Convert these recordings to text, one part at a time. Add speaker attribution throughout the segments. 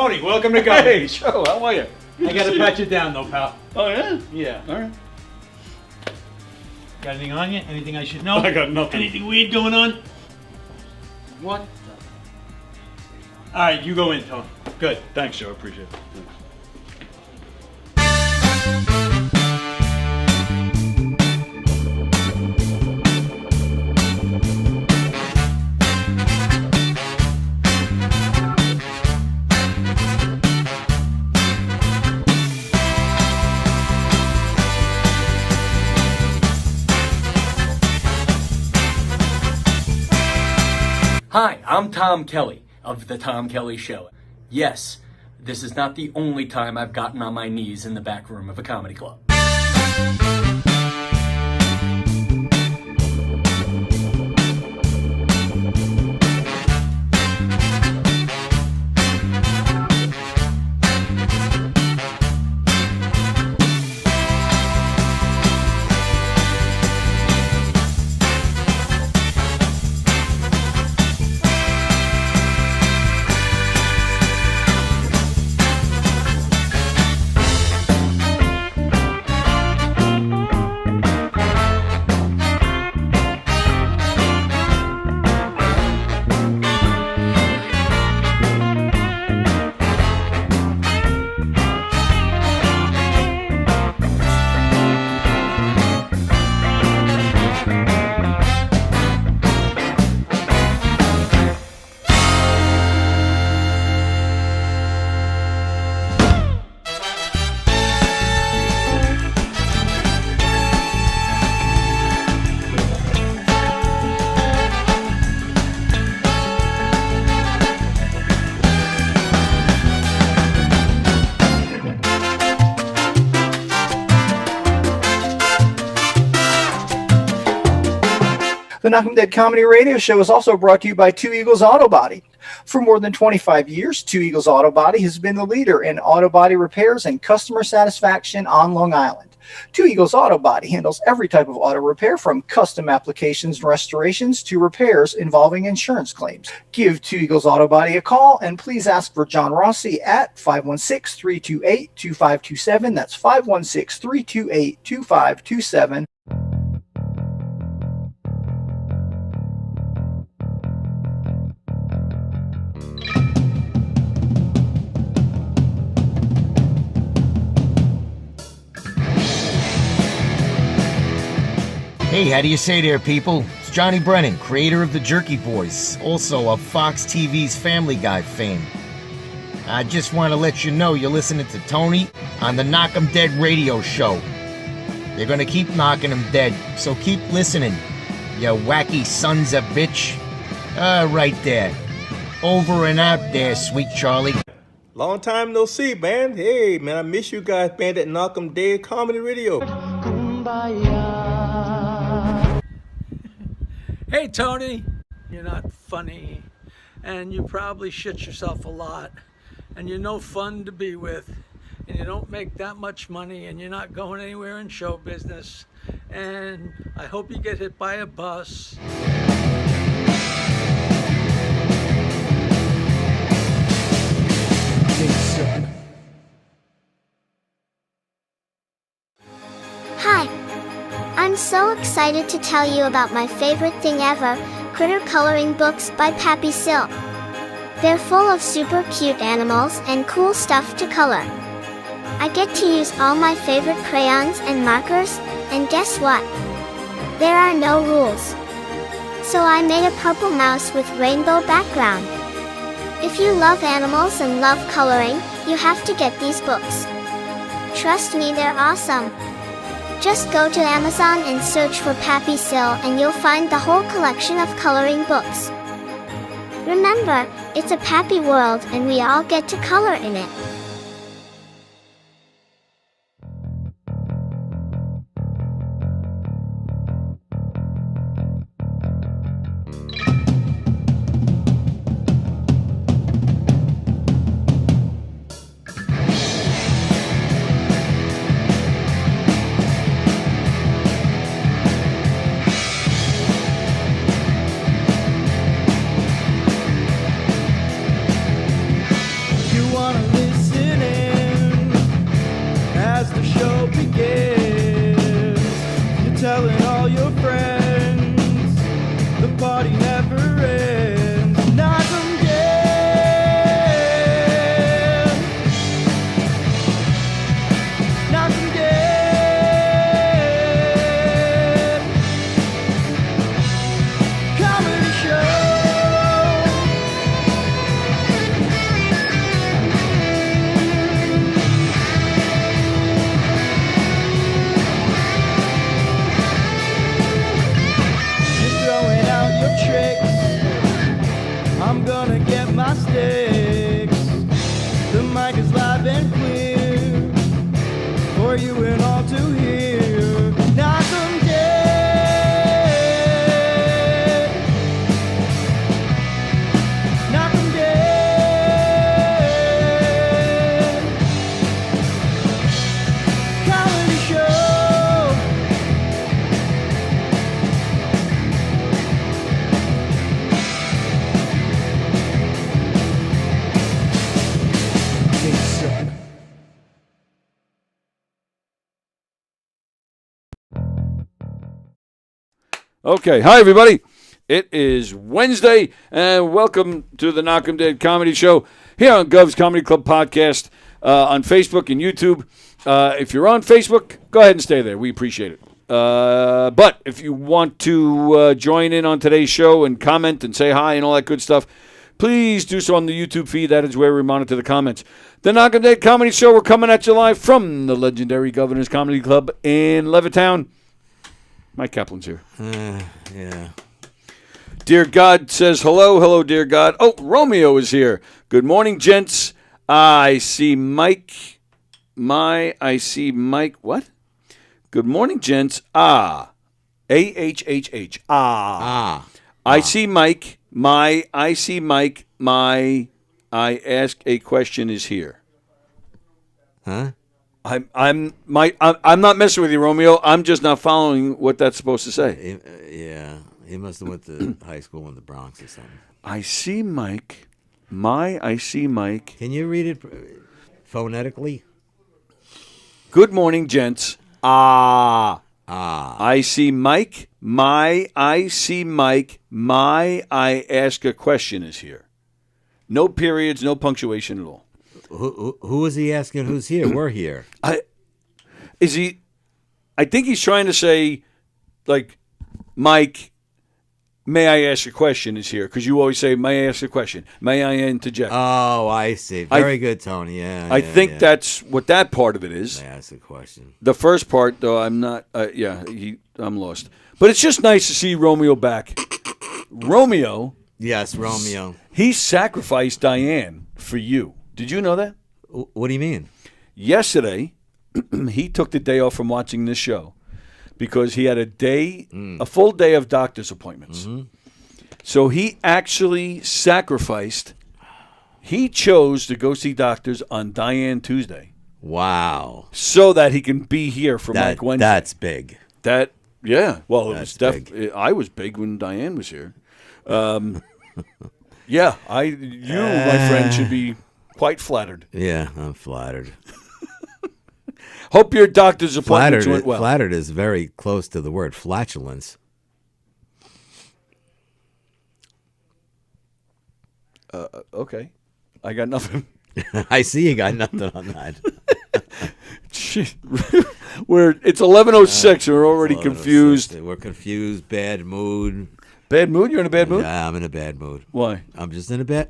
Speaker 1: Tony, welcome to Gummy.
Speaker 2: Hey, Joe, how are you?
Speaker 1: I gotta pat you down though, pal.
Speaker 2: Oh, yeah?
Speaker 1: Yeah.
Speaker 2: All right.
Speaker 1: Got anything on you? Anything I should know?
Speaker 2: I got nothing.
Speaker 1: Anything weird going on?
Speaker 2: What?
Speaker 1: All right, you go in, Tony. Good.
Speaker 2: Thanks, Joe. Appreciate it.
Speaker 3: Hi, I'm Tom Kelly of The Tom Kelly Show. Yes, this is not the only time I've gotten on my knees in the back room of a comedy club.
Speaker 4: The Knockem Dead Comedy Radio Show is also brought to you by Two Eagles Auto Body. For more than 25 years, Two Eagles Auto Body has been the leader in auto body repairs and customer satisfaction on Long Island. Two Eagles Auto Body handles every type of auto repair, from custom applications and restorations to repairs involving insurance claims. Give Two Eagles Auto Body a call and please ask for John Rossi at 516-328-2527. That's 516-328-2527.
Speaker 5: Hey, how do you say there, people? It's Johnny Brennan, creator of the Jerky Boys, also of Fox TV's Family Guy fame. I just want to let you know you're listening to Tony on the Knockem Dead radio show. They're gonna keep knocking them dead, so keep listening, you wacky sons of bitch. Right there. Over and out there, sweet Charlie.
Speaker 6: Long time no see, man. Hey, man, I miss you guys, man, at Knockem Dead Comedy Radio.
Speaker 7: Hey, Tony, you're not funny, and you probably shit yourself a lot, and you're no fun to be with, and you don't make that much money, and you're not going anywhere in show business, and I hope you get hit by a bus.
Speaker 8: Hi, I'm so excited to tell you about my favorite thing ever, critter coloring books by Pappy Silk. They're full of super cute animals and cool stuff to color. I get to use all my favorite crayons and markers, and guess what? There are no rules. So I made a purple mouse with rainbow background. If you love animals and love coloring, you have to get these books. Trust me, they're awesome. Just go to Amazon and search for Pappy Sill and you'll find the whole collection of coloring books. Remember, it's a Pappy world and we all get to color in it.
Speaker 9: You wanna telling all your friends. The party never ends. Knockem dead. Knockem dead. Comedy show. I'm gonna get my sticks. The mic is live and clear for you and all to hear. Knockem dead. Knockem dead. Comedy show.
Speaker 10: Okay, hi everybody. It is Wednesday, and welcome to the Knockem Dead Comedy Show here on Gov's Comedy Club Podcast on Facebook and YouTube. If you're on Facebook, go ahead and stay there. We appreciate it. But if you want to join in on today's show and comment and say hi and all that good stuff, please do so on the YouTube feed. That is where we monitor the comments. The Knockem Dead Comedy Show, we're coming at you live from the legendary Governor's Comedy Club in Levittown. Mike Kaplan's here.
Speaker 11: Yeah.
Speaker 10: Dear God says hello. Hello, dear God. Oh, Romeo is here. Good morning, gents. I see Mike. I see Mike. What? Good morning, gents. A-H-H-H. I see Mike. I see Mike. I ask a question is here.
Speaker 11: Huh?
Speaker 10: I'm not messing with you, Romeo. I'm just not following what that's supposed to say.
Speaker 11: Yeah, he must have went to high school in the Bronx or something.
Speaker 10: I see Mike. I see Mike.
Speaker 11: Can you read it phonetically?
Speaker 10: Good morning, gents. I see Mike. I see Mike. I ask a question is here. No periods, no punctuation at all.
Speaker 11: Who is he asking who's here? We're here.
Speaker 10: I think he's trying to say, like, Mike, may I ask a question is here. Because you always say, may I ask a question? May I interject?
Speaker 11: Oh, I see. Very good, Tony. Yeah.
Speaker 10: I think that's what that part of it is.
Speaker 11: May I ask a question?
Speaker 10: The first part, though, I'm not, I'm lost. But it's just nice to see Romeo back. Romeo.
Speaker 11: Yes, Romeo.
Speaker 10: He sacrificed Diane for you. Did you know that?
Speaker 11: What do you mean?
Speaker 10: Yesterday, he took the day off from watching this show because he had a full day of doctor's appointments. Mm-hmm. So he actually sacrificed. He chose to go see doctors on Diane Tuesday.
Speaker 11: Wow.
Speaker 10: So that he can be here for Mike Wednesday.
Speaker 11: That's big.
Speaker 10: Yeah. Well,
Speaker 11: that's
Speaker 10: big. I was big when Diane was here. Yeah, my friend, should be quite flattered.
Speaker 11: Yeah, I'm flattered.
Speaker 10: Hope your doctor's appointments went well.
Speaker 11: Flattered is very close to the word flatulence.
Speaker 10: Okay. I got nothing.
Speaker 11: I see you got nothing on that.
Speaker 10: It's 11:06 and we're already confused.
Speaker 11: We're confused, bad mood.
Speaker 10: Bad mood? You're in a bad mood?
Speaker 11: Yeah, I'm in a bad mood.
Speaker 10: Why?
Speaker 11: I'm just in a bad...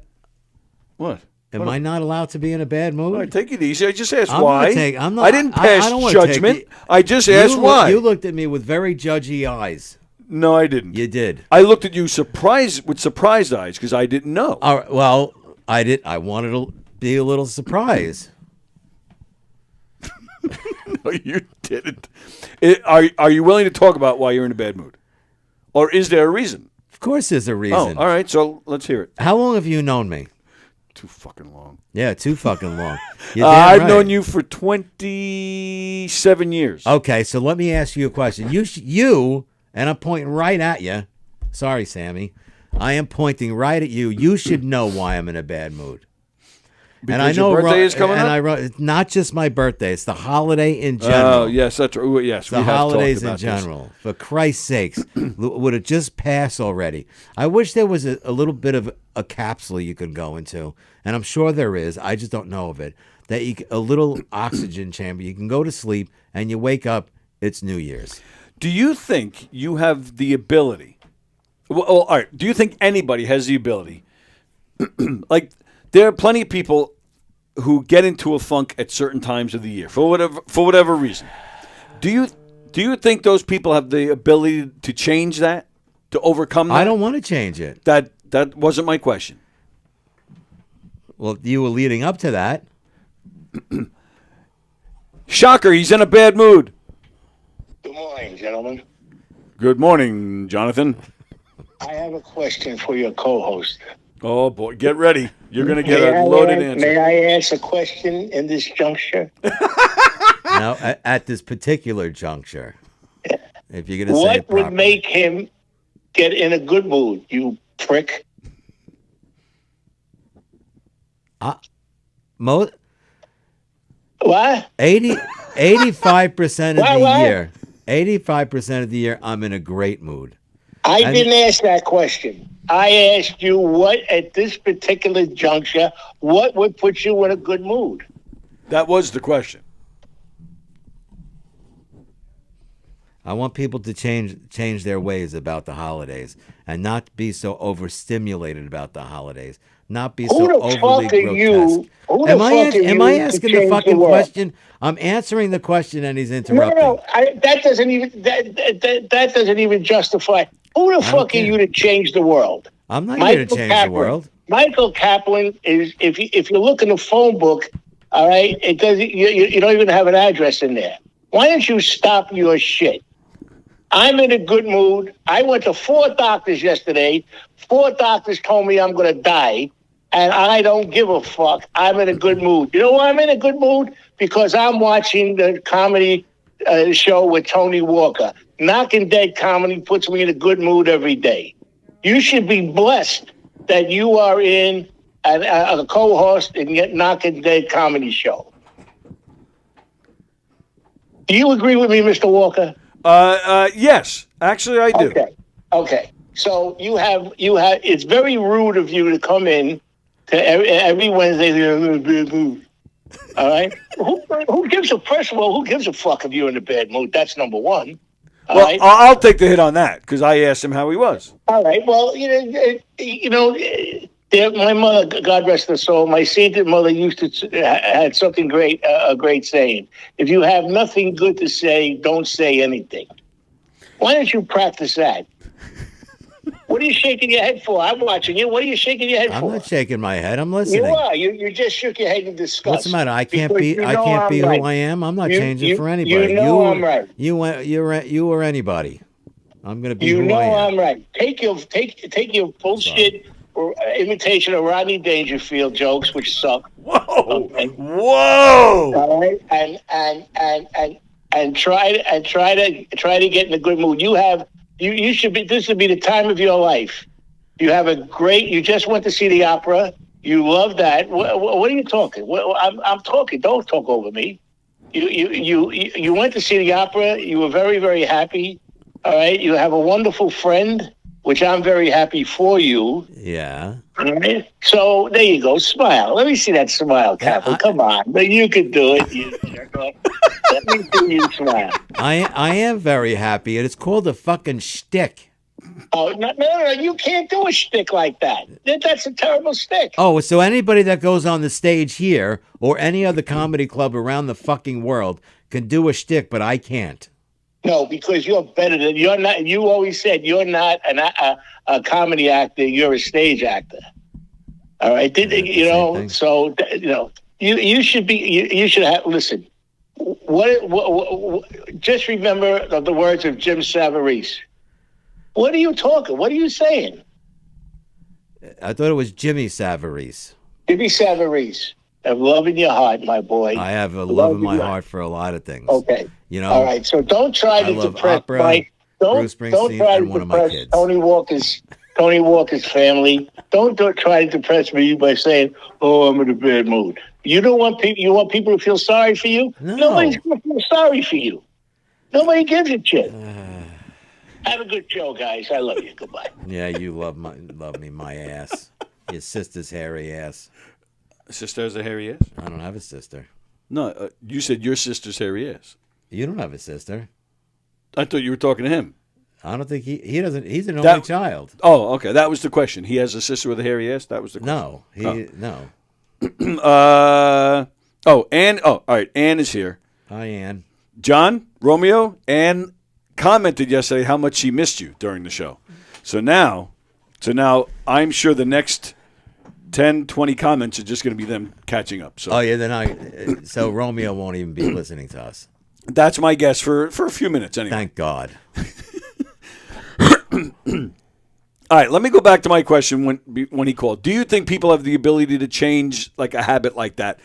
Speaker 10: What?
Speaker 11: Am I not allowed to be in a bad mood?
Speaker 10: All right, take it easy. I just asked why.
Speaker 11: I
Speaker 10: didn't pass judgment. I just asked why.
Speaker 11: You looked at me with very judgy eyes.
Speaker 10: No, I didn't.
Speaker 11: You did.
Speaker 10: I looked at you with surprised eyes because I didn't know.
Speaker 11: All right, well, I did. I wanted to be a little surprised.
Speaker 10: No, you didn't. Are you willing to talk about why you're in a bad mood? Or is there a reason?
Speaker 11: Of course there's a reason.
Speaker 10: Oh, all right, so let's hear it.
Speaker 11: How long have you known me?
Speaker 10: Too fucking long.
Speaker 11: Yeah, too fucking long.
Speaker 10: I've known you for 27 years.
Speaker 11: Okay, so let me ask you a question. You, and I'm pointing right at you. Sorry, Sammy. I am pointing right at you. You should know why I'm in a bad mood.
Speaker 10: Because your birthday is coming up?
Speaker 11: I wrote, it's not just my birthday, it's the holiday in general.
Speaker 10: Oh, yes, that's right. Yes,
Speaker 11: the holidays in general. For Christ's sakes, would it just pass already? I wish there was a little bit of a capsule you could go into, and I'm sure there is. I just don't know of it. A little oxygen chamber. You can go to sleep, and you wake up, it's New Year's.
Speaker 10: Do you think you have the ability? Well, all right. Do you think anybody has the ability? Like, there are plenty of people who get into a funk at certain times of the year for whatever reason. Do you think those people have the ability to change that, to overcome that?
Speaker 11: I don't want to change it.
Speaker 10: That wasn't my question.
Speaker 11: Well, you were leading up to that.
Speaker 10: Shocker, he's in a bad mood.
Speaker 12: Good morning, gentlemen.
Speaker 10: Good morning, Jonathan.
Speaker 12: I have a question for your co-host.
Speaker 10: Oh, boy, get ready. You're going to get a loaded answer.
Speaker 12: May I ask a question in this juncture?
Speaker 11: No, at this particular juncture. If you're going to say it
Speaker 12: What would
Speaker 11: properly.
Speaker 12: make him get in a good mood, you prick?
Speaker 11: What? 85% of the year. 85% of the year, I'm in a great mood.
Speaker 12: I didn't ask that question. I asked you what, at this particular juncture, what would put you in a good mood?
Speaker 10: That was the question.
Speaker 11: I want people to change their ways about the holidays and not be so overstimulated about the holidays. Not be so overly grotesque. Am I asking the fucking question? I'm answering the question and he's interrupting.
Speaker 12: No, that doesn't even justify. Who the fuck are you to change the world?
Speaker 11: I'm not here to change the world.
Speaker 12: Michael Kaplan is. If you look in the phone book, all right, it doesn't. You don't even have an address in there. Why don't you stop your shit? I'm in a good mood. I went to 4 doctors yesterday. 4 doctors told me I'm going to die, and I don't give a fuck. I'm in a good mood. You know why I'm in a good mood? Because I'm watching the comedy show with Tony Walker. Knocking Dead Comedy puts me in a good mood every day. You should be blessed that you are in a co-host in Knocking Dead Comedy show. Do you agree with me, Mr. Walker?
Speaker 10: Yes, actually I do.
Speaker 12: Okay. So you have. It's very rude of you to come in to every Wednesday. All right. Who gives a first of all? Who gives a fuck if you're in a bad mood? That's number one.
Speaker 10: Well, right? I'll take the hit on that because I asked him how he was.
Speaker 12: All right. Well, my mother, God rest her soul, my sainted mother had something great, a great saying. If you have nothing good to say, don't say anything. Why don't you practice that? What are you shaking your head for? I'm watching you. What are you shaking your head for?
Speaker 11: I'm not shaking my head. I'm listening.
Speaker 12: You are. You just shook your head in disgust.
Speaker 11: What's the matter? I can't be who I am. I'm not changing for anybody.
Speaker 12: I'm right.
Speaker 11: You or anybody. I'm going to be who I am.
Speaker 12: You know I'm right. Take your bullshit imitation of Rodney Dangerfield jokes, which suck.
Speaker 10: Whoa!
Speaker 12: Okay.
Speaker 10: Whoa!
Speaker 12: All right, and try to get in a good mood. You should be. This would be the time of your life. You have a great. You just went to see the opera. You love that. What are you talking? I'm talking. Don't talk over me. You went to see the opera. You were very, very happy. All right. You have a wonderful friend, which I'm very happy for you.
Speaker 11: Yeah.
Speaker 12: All right. So there you go. Smile. Let me see that smile, Kaplan. Come on. You could do it. You jerk off. Let me see you smile.
Speaker 11: I am very happy, and it's called a fucking shtick.
Speaker 12: Oh, no. You can't do a shtick like that. That's a terrible shtick.
Speaker 11: Oh, so anybody that goes on the stage here or any other comedy club around the fucking world can do a shtick, but I can't.
Speaker 12: No, because you're better than you're not. You always said you're not a comedy actor. You're a stage actor. All right, So you should be. You should have. Listen. What? Just remember the words of Jim Savarese. What are you talking? What are you saying?
Speaker 11: I thought it was Jimmy Savarese.
Speaker 12: Jimmy Savarese. Have love in your heart, my boy.
Speaker 11: I have a love in my heart for a lot of things.
Speaker 12: Okay.
Speaker 11: All
Speaker 12: right. So don't try to depress
Speaker 11: opera,
Speaker 12: Mike. Don't
Speaker 11: Bruce Springsteen,
Speaker 12: try to
Speaker 11: and one of my
Speaker 12: depress
Speaker 11: kids.
Speaker 12: Tony Walker's Tony Walker's family. Don't try to depress me by saying, "Oh, I'm in a bad mood." You don't want people. You want people to feel sorry for you.
Speaker 11: No.
Speaker 12: Nobody's going to feel sorry for you. Nobody gives a shit. Have a good show, guys. I love you. Goodbye.
Speaker 11: Yeah, you love me, my ass. Your sister's hairy ass.
Speaker 10: Sister has a hairy ass?
Speaker 11: I don't have a sister.
Speaker 10: No, you said your sister's hairy ass.
Speaker 11: You don't have a sister.
Speaker 10: I thought you were talking to him.
Speaker 11: I don't think he doesn't. He's an only child.
Speaker 10: Oh, okay. That was the question. He has a sister with a hairy ass? That was the question.
Speaker 11: No.
Speaker 10: Ann. Oh, all right. Ann is here.
Speaker 11: Hi, Ann.
Speaker 10: John, Romeo, Ann commented yesterday how much she missed you during the show. So now I'm sure the next 10, 20 comments are just going to be them catching up. So.
Speaker 11: Oh, yeah. Then so Romeo won't even be listening to us.
Speaker 10: That's my guess for a few minutes anyway.
Speaker 11: Thank God.
Speaker 10: All right, let me go back to my question when he called. Do you think people have the ability to change like a habit like that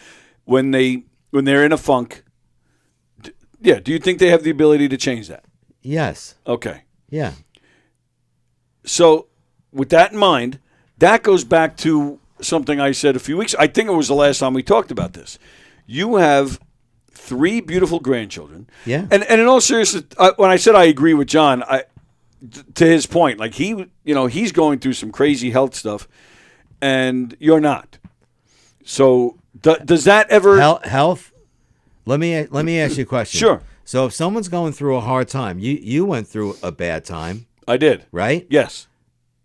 Speaker 10: when they're in a funk? Yeah, do you think they have the ability to change that?
Speaker 11: Yes.
Speaker 10: Okay.
Speaker 11: Yeah.
Speaker 10: So, with that in mind, that goes back to something I said a few weeks. I think it was the last time we talked about this. You have 3 beautiful grandchildren.
Speaker 11: Yeah.
Speaker 10: And in all seriousness, when I said I agree with John, to his point, like he's going through some crazy health stuff, and you're not. So does that ever
Speaker 11: health? Let me ask you a question.
Speaker 10: Sure.
Speaker 11: So if someone's going through a hard time, you went through a bad time.
Speaker 10: I did.
Speaker 11: Right?
Speaker 10: Yes.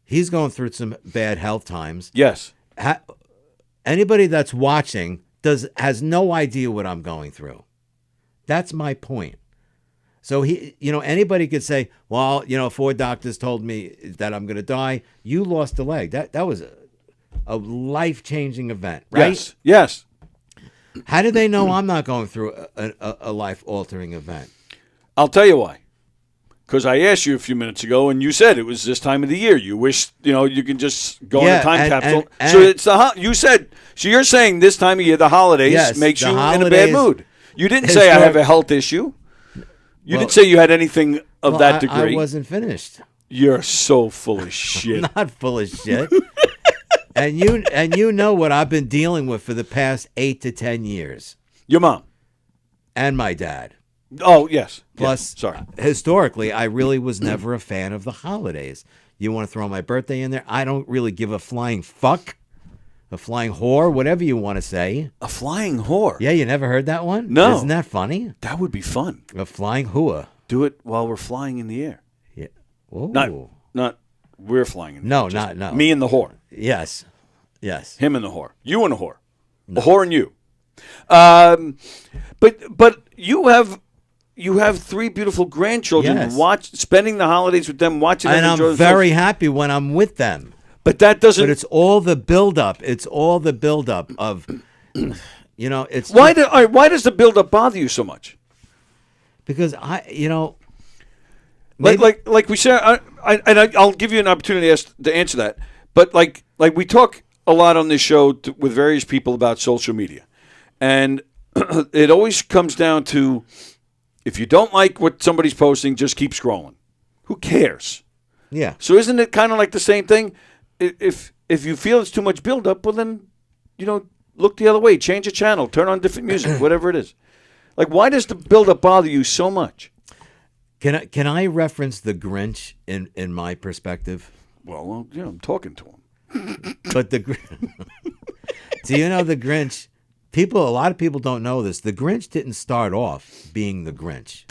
Speaker 11: He's going through some bad health times.
Speaker 10: Yes.
Speaker 11: Anybody that's watching has no idea what I'm going through. That's my point. So anybody could say, well, 4 doctors told me that I'm going to die. You lost a leg. That was a life-changing event, right?
Speaker 10: Yes.
Speaker 11: How do they know I'm not going through a life-altering event?
Speaker 10: I'll tell you why. Because I asked you a few minutes ago, and you said it was this time of the year. You wish, you can just go in a time capsule. So it's you said. So you're saying this time of year, the holidays makes you in a bad mood. You didn't say I have a health issue. You didn't say you had anything of that degree.
Speaker 11: I wasn't finished.
Speaker 10: You're so full of shit.
Speaker 11: I'm not full of shit. and you know what I've been dealing with for the past 8 to 10 years.
Speaker 10: Your mom
Speaker 11: and my dad.
Speaker 10: Oh yes.
Speaker 11: Plus, historically, I really was never a fan of the holidays. You want to throw my birthday in there? I don't really give a flying fuck. A flying whore, whatever you want to say.
Speaker 10: A flying whore?
Speaker 11: Yeah, you never heard that one?
Speaker 10: No.
Speaker 11: Isn't that funny?
Speaker 10: That would be fun.
Speaker 11: A flying whore.
Speaker 10: Do it while we're flying in the air.
Speaker 11: Yeah. Ooh.
Speaker 10: Not we're flying in the air.
Speaker 11: No.
Speaker 10: Me and the whore.
Speaker 11: Yes.
Speaker 10: Him and the whore. You and a whore. No. A whore and you. But you have 3 beautiful grandchildren.
Speaker 11: Yes.
Speaker 10: Spending the holidays with them, watching them
Speaker 11: enjoy themselves. And I'm very happy when I'm with them.
Speaker 10: But that doesn't.
Speaker 11: But it's all the buildup. It's all the buildup of, it's.
Speaker 10: Why does the buildup bother you so much?
Speaker 11: Because
Speaker 10: like we said, I'll give you an opportunity to answer that. But like we talk a lot on this show with various people about social media, and it always comes down to if you don't like what somebody's posting, just keep scrolling. Who cares?
Speaker 11: Yeah.
Speaker 10: So isn't it kind of like the same thing? If you feel it's too much buildup, well then, look the other way. Change a channel. Turn on different music. Whatever it is. Like, why does the buildup bother you so much?
Speaker 11: Can I reference the Grinch in my perspective?
Speaker 10: Well, I'm talking to him.
Speaker 11: But do you know the Grinch? A lot of people don't know this. The Grinch didn't start off being the Grinch.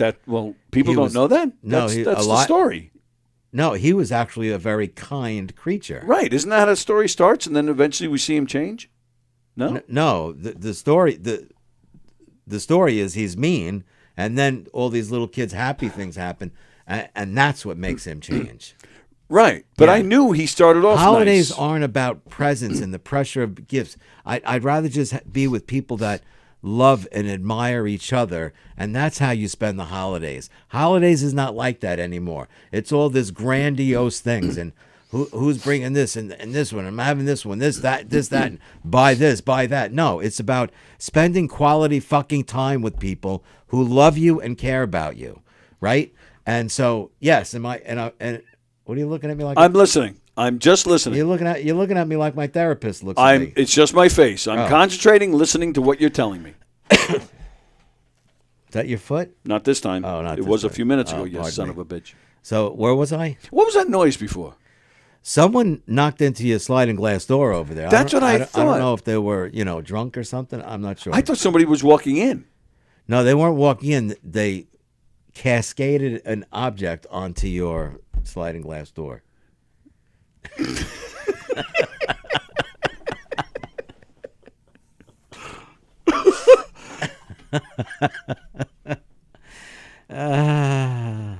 Speaker 10: People don't know that?
Speaker 11: No,
Speaker 10: that's the story.
Speaker 11: No, he was actually a very kind creature.
Speaker 10: Right. Isn't that how the story starts, and then eventually we see him change? No?
Speaker 11: No. The story is he's mean, and then all these little kids' happy things happen, and that's what makes him change.
Speaker 10: Right. But I knew he started off
Speaker 11: Holidays
Speaker 10: nice.
Speaker 11: aren't about presents and the pressure of gifts. I'd rather just be with people that love and admire each other, and that's how you spend the holidays. Holidays is not like that anymore. It's all this grandiose things, and who's bringing this and this one, I'm having this one, this, that, and buy this, buy that. No, it's about spending quality fucking time with people who love you and care about you, right? And so, yes, and what are you looking at me like?
Speaker 10: I'm listening. I'm just listening.
Speaker 11: You're looking at me like my therapist looks at me.
Speaker 10: It's just my face. I'm
Speaker 11: Oh.
Speaker 10: concentrating, listening to what you're telling me.
Speaker 11: Is that your foot?
Speaker 10: Not this time.
Speaker 11: Oh, not
Speaker 10: It
Speaker 11: this
Speaker 10: was a
Speaker 11: time.
Speaker 10: few minutes
Speaker 11: Oh,
Speaker 10: ago, you
Speaker 11: pardon
Speaker 10: son
Speaker 11: me.
Speaker 10: of a bitch.
Speaker 11: So where was I?
Speaker 10: What was that noise before?
Speaker 11: Someone knocked into your sliding glass door over there.
Speaker 10: That's what I
Speaker 11: don't
Speaker 10: thought.
Speaker 11: know if they were, drunk or something. I'm not sure.
Speaker 10: I thought somebody was walking in.
Speaker 11: No, they weren't walking in. They cascaded an object onto your sliding glass door.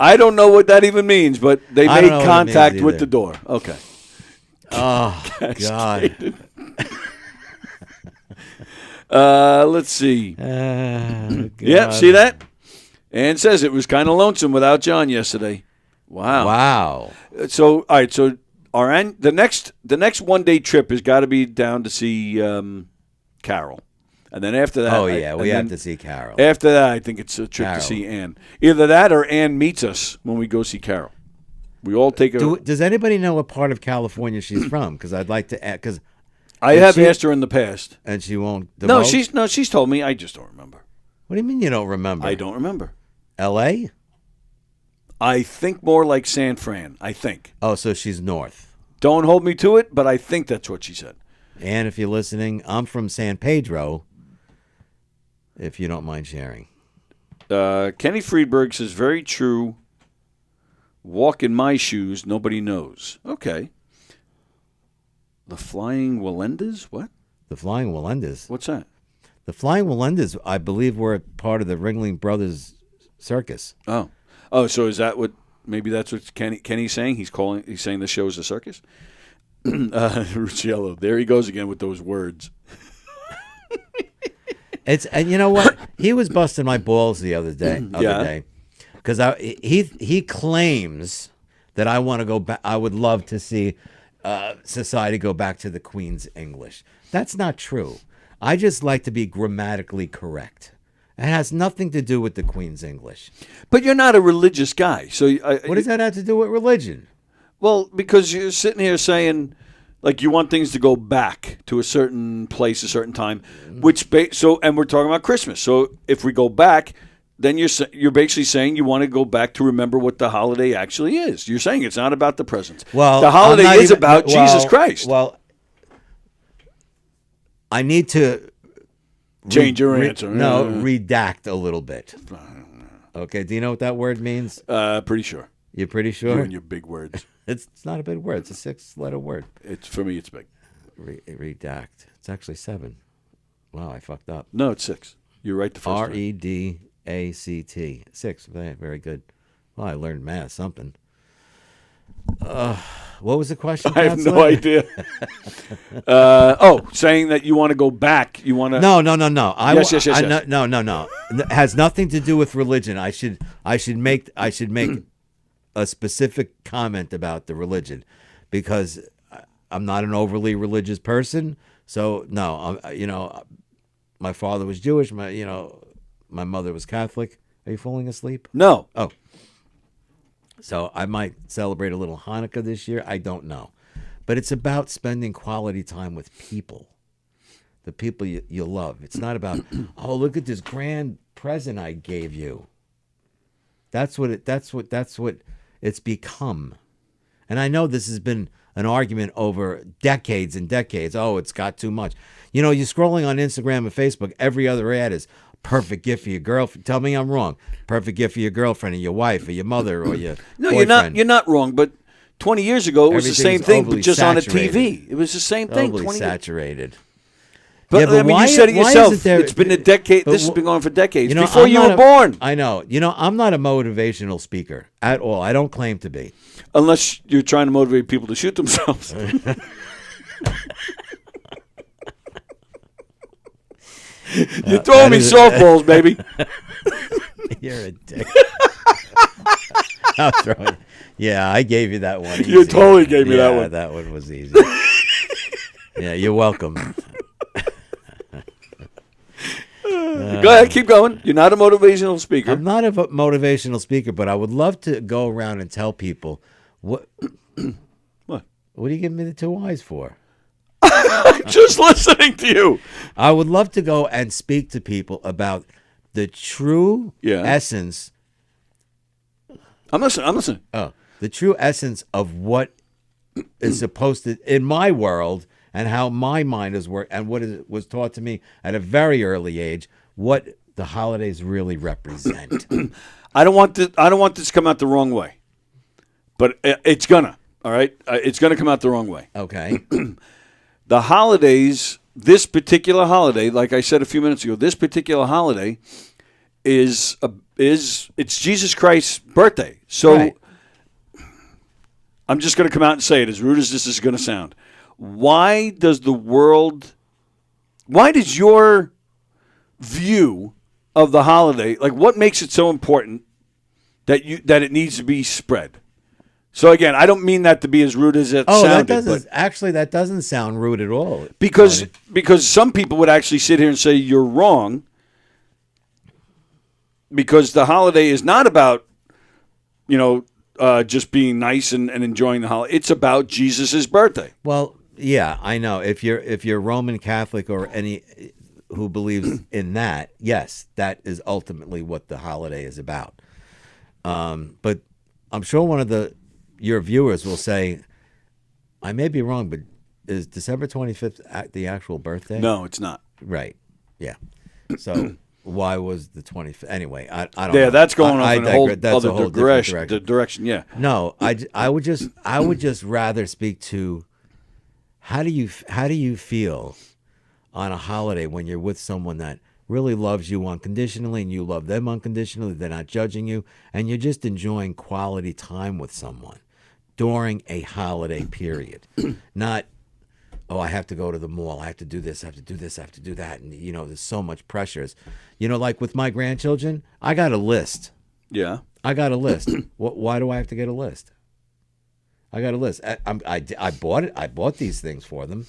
Speaker 10: I don't know what that even means, but they
Speaker 11: I
Speaker 10: made
Speaker 11: don't know what it means
Speaker 10: contact with
Speaker 11: either.
Speaker 10: the door. Okay.
Speaker 11: Oh, God.
Speaker 10: Let's see.
Speaker 11: God.
Speaker 10: Yeah, see that? Ann says it was kind of lonesome without John yesterday. Wow.
Speaker 11: Wow.
Speaker 10: So, all right. So, the next one-day trip has got to be down to see Carol, and then after that,
Speaker 11: Oh, yeah, we have to see Carol.
Speaker 10: After that, I think it's a trip
Speaker 11: Carol.
Speaker 10: to see Ann. Either that or Ann meets us when we go see Carol. We all take a.
Speaker 11: Does anybody know what part of California she's from? Because I'd like to add. Because
Speaker 10: I have asked her in the past,
Speaker 11: and she won't.
Speaker 10: No,
Speaker 11: divulge?
Speaker 10: she's told me. I just don't remember.
Speaker 11: What do you mean you don't remember?
Speaker 10: I don't remember.
Speaker 11: L.A.
Speaker 10: I think more like San Fran. I think.
Speaker 11: Oh, so she's north.
Speaker 10: Don't hold me to it, but I think that's what she said.
Speaker 11: And if you're listening, I'm from San Pedro. If you don't mind sharing.
Speaker 10: Kenny Friedberg says, very true. Walk in my shoes, nobody knows. Okay. The Flying Walendas? What?
Speaker 11: The Flying Walendas.
Speaker 10: What's that?
Speaker 11: The Flying Walendas, I believe, were part of the Ringling Brothers circus.
Speaker 10: Oh, so is that what? Maybe that's what Kenny's saying. He's saying the show is a circus. Rucciello, there he goes again with those words.
Speaker 11: And you know what? He was busting my balls the other day. Because he claims that I want to go back. I would love to see society go back to the Queen's English. That's not true. I just like to be grammatically correct. It has nothing to do with the Queen's English.
Speaker 10: But you're not a religious guy, so
Speaker 11: What does that have to do with religion?
Speaker 10: Well, because you're sitting here saying, like, you want things to go back to a certain place, a certain time, and we're talking about Christmas. So if we go back, then you're basically saying you want to go back to remember what the holiday actually is. You're saying it's not about the present.
Speaker 11: Well,
Speaker 10: the holiday is about Jesus Christ.
Speaker 11: Well, I need to
Speaker 10: change your answer.
Speaker 11: No, redact a little bit. Okay, do you know what that word means?
Speaker 10: Pretty sure.
Speaker 11: You're pretty sure?
Speaker 10: You and your big words.
Speaker 11: It's not a big word. It's a 6-letter word.
Speaker 10: For me, it's big.
Speaker 11: Redact. It's actually 7. Wow, I fucked up.
Speaker 10: No, it's 6. You're right the first time.
Speaker 11: R-E-D-A-C-T. 6. Very good. Well, I learned math, something. What was the question?
Speaker 10: I have no
Speaker 11: Counselor?
Speaker 10: idea. Saying that you want to go back. You want to?
Speaker 11: No.
Speaker 10: Yes.
Speaker 11: No. It has nothing to do with religion. I should make a specific comment about the religion because I'm not an overly religious person. So no, my father was Jewish. My mother was Catholic. Are you falling asleep?
Speaker 10: No.
Speaker 11: Oh. So I might celebrate a little Hanukkah this year. I don't know. But it's about spending quality time with people. The people you love. It's not about, oh, look at this grand present I gave you. That's what it's become. And I know this has been an argument over decades and decades. Oh, it's got too much. You're scrolling on Instagram and Facebook, every other ad is perfect gift for your girlfriend. Tell me I'm wrong. Perfect gift for your girlfriend or your wife or your mother or your
Speaker 10: No,
Speaker 11: boyfriend.
Speaker 10: you're not wrong, but 20 years ago it was the same thing, but just on a TV. It was the same thing.
Speaker 11: Overly
Speaker 10: 20
Speaker 11: saturated.
Speaker 10: But,
Speaker 11: yeah, but
Speaker 10: you said it yourself.
Speaker 11: There,
Speaker 10: it's been a decade. This has been going for decades.
Speaker 11: You know,
Speaker 10: Before you were born.
Speaker 11: I know. I'm not a motivational speaker at all. I don't claim to be.
Speaker 10: Unless you're trying to motivate people to shoot themselves. You're throwing me softballs, baby.
Speaker 11: You're a dick. I'm throwing. Yeah, I gave you that one. Easy.
Speaker 10: You totally gave me that one.
Speaker 11: Yeah, that one was easy. Yeah, you're welcome.
Speaker 10: Go ahead, keep going. You're not a motivational speaker.
Speaker 11: I'm not a motivational speaker, but I would love to go around and tell people what. What are you giving me the two eyes for?
Speaker 10: I'm just listening to you.
Speaker 11: I would love to go and speak to people about the true essence.
Speaker 10: I'm listening.
Speaker 11: Oh, the true essence of what is supposed to, in my world, and how my mind is worked, and what was taught to me at a very early age, what the holidays really represent.
Speaker 10: I don't want this to come out the wrong way, but it's gonna. All right, it's gonna come out the wrong way.
Speaker 11: Okay.
Speaker 10: The holidays, this particular holiday, like I said a few minutes ago, this particular holiday is it's Jesus Christ's birthday. So
Speaker 11: right.
Speaker 10: I'm just going to come out and say it, as rude as this is going to sound. Why does your view of the holiday, like what makes it so important that it needs to be spread? So again, I don't mean that to be as rude as it sounded.
Speaker 11: That doesn't sound rude at all.
Speaker 10: Because some people would actually sit here and say you're wrong, because the holiday is not about, just being nice and enjoying the holiday. It's about Jesus' birthday.
Speaker 11: Well, yeah, I know. If you're Roman Catholic or any who believes in that, yes, that is ultimately what the holiday is about. But I'm sure one of your viewers will say, I may be wrong, but is December 25th the actual birthday?
Speaker 10: No, it's not.
Speaker 11: Right. Yeah. So why was the 25th? Anyway, I don't know.
Speaker 10: Yeah, that's going off in a whole
Speaker 11: other
Speaker 10: direction. Yeah.
Speaker 11: No, I would just rather speak to how do you feel on a holiday when you're with someone that really loves you unconditionally and you love them unconditionally, they're not judging you, and you're just enjoying quality time with someone during a holiday period. Not, I have to go to the mall, I have to do this, I have to do this, I have to do that, and there's so much pressures. Like with my grandchildren, I got a list.
Speaker 10: Yeah.
Speaker 11: I got a list. Why do I have to get a list? I got a list. I bought it. I bought these things for them.